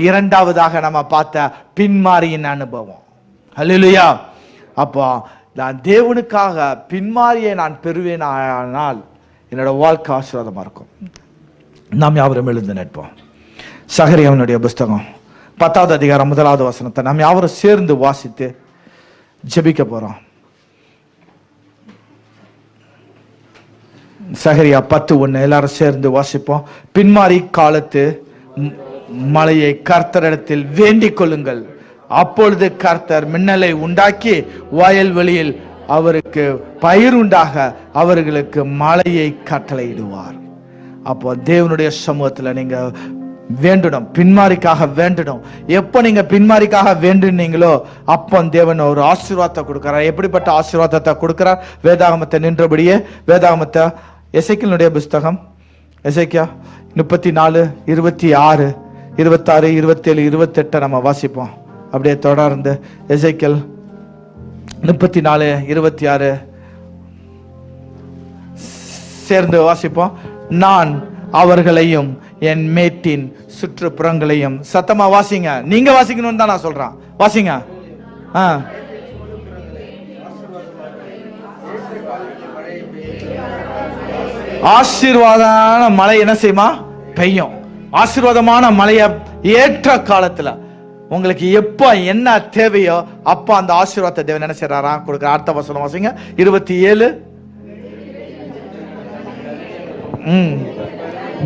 2வதாக நம்ம பார்த்த பின்மாரியின் அனுபவம். ஹல்லேலூயா. அப்போ நான் தேவனுக்காக பின்மாரியை நான் பெறுவேன் ஆனால் என்னோட வாழ்க்கை ஆசீர்வாதமா இருக்கும். நாம் யாவரும் எழுந்து நிற்போம். சகரியாவினுடைய புஸ்தகம் 10வது அதிகாரம் 1வது வசனத்தை நாம் யாவரும் சேர்ந்து வாசித்து ஜெபிக்க போறோம். சகரியா 10:1 எல்லாரும் சேர்ந்து வாசிப்போம். பின்மாரி காலத்து மழையை கர்த்தரிடத்தில் வேண்டிக் கொள்ளுங்கள், அப்பொழுது கர்த்தர் மின்னலை உண்டாக்கி வயல்வெளியில் அவருக்கு பயிருண்டாக அவர்களுக்கு மழையை கட்டளையிடுவார். அப்போ தேவனுடைய சமூகத்துல நீங்க வேண்டணும், பின்மாரிக்காக வேண்டணும். எப்ப நீங்க பின்மாரிக்காக வேண்டுனீங்களோ அப்போ தேவன் ஒரு ஆசீர்வாதத்தை கொடுக்கிறார். எப்படிப்பட்ட ஆசீர்வாதத்தை கொடுக்கிறார்? வேதாகமத்தை நின்றபடியே வேதாகமத்தை எசேக்கியேலுடைய புஸ்தகம் எசேக்கியா 34, 26, 26, 27, 28 நம்ம வாசிப்போம். அப்படியே தொடர்ந்து எசேக்கியேல் 34, 26 சேர்ந்து வாசிப்போம். நான் அவர்களையும் என் மேட்டின் சுற்றுப்புறங்களையும், சத்தமா வாசிங்க, நீங்க வாசிக்கணும்னு தான் நான் சொல்றேன், வாசிங்க. ஆசீர்வாதமான மழை என்ன செய்யுமா? பெய்யும். ஆசீர்வாதமான மழைய ஏற்ற காலத்துல உங்களுக்கு எப்ப என்ன தேவையோ அப்ப அந்த ஆசீர்வாதத்தை தேவன் என்ன செய்யறாரா கொடுக்குற. அடுத்த வசனம் வாசிங்க, 27.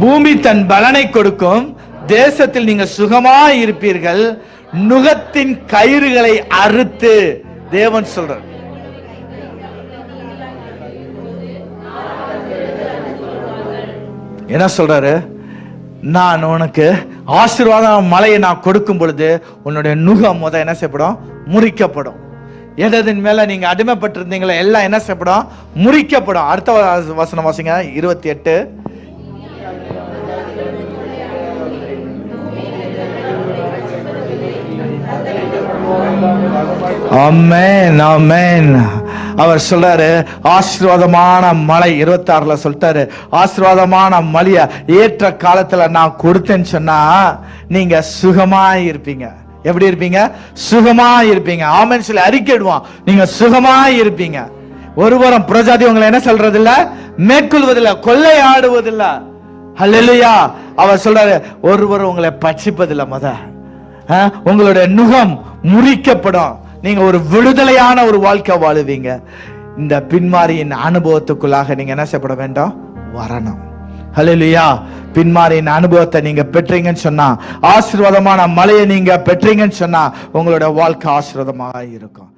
பூமி தன் பலனை கொடுக்கும், தேசத்தில் நீங்க சுகமாய் இருப்பீர்கள், நுகத்தின் கயிறுகளை அறுத்து, தேவன் சொல்றார். என்ன சொல்றாரு? நான் உனக்கு ஆசீர்வாதம் மழையை நான் கொடுக்கும் பொழுது உன்னுடைய நுகம் என்ன செய்யப்படும்? முறிக்கப்படும். எதன் மேல நீங்க அடிமைப்பட்டிருந்தீங்களோ எல்லாம் என்ன செய்யப்படும்? முறிக்கப்படும். அடுத்த வசனம் வாசிங்க, 28. ஆமென், ஆமென். அவர் சொல்றாரு ஆசீர்வாதமான மழை 26ல சொல்லிட்டாரு, ஆசீர்வாதமான மழைய ஏற்ற காலத்துல நான் கொடுத்தேன்னு சொன்னா நீங்க சுகமா இருப்பீங்க. எப்படி இருப்பீங்க? சுகமா இருப்பீங்க. ஆமென் சொல்லி அறிக்கையிடுவான், நீங்க சுகமா இருப்பீங்க. ஒருவரும் புறஜாதி உங்களை என்ன சொல்றது இல்ல, மேற்கொள்வதில்லை, கொள்ளையாடுவதில்லை. ஹல்லேலூயா. அவர் சொல்றாரு ஒருவரும் உங்களை பட்சிப்பதில்லை. உங்களுடைய நுகம் முறிக்கப்படும். நீங்க ஒரு விடுதலையான ஒரு வாழ்க்கை வாழுவீங்க. இந்த பின்மாரியின் அனுபவத்துக்குள்ளாக நீங்க என்ன செய்யப்பட வேண்டும்? வரணும். ஹல்லேலூயா. பின்மாரியின் அனுபவத்தை நீங்க பெற்றீங்கன்னு சொன்னா, ஆசீர்வாதமான மழையை நீங்க பெற்றீங்கன்னு சொன்னா உங்களோட வாழ்க்கை ஆசீர்வாதமாக இருக்கும்.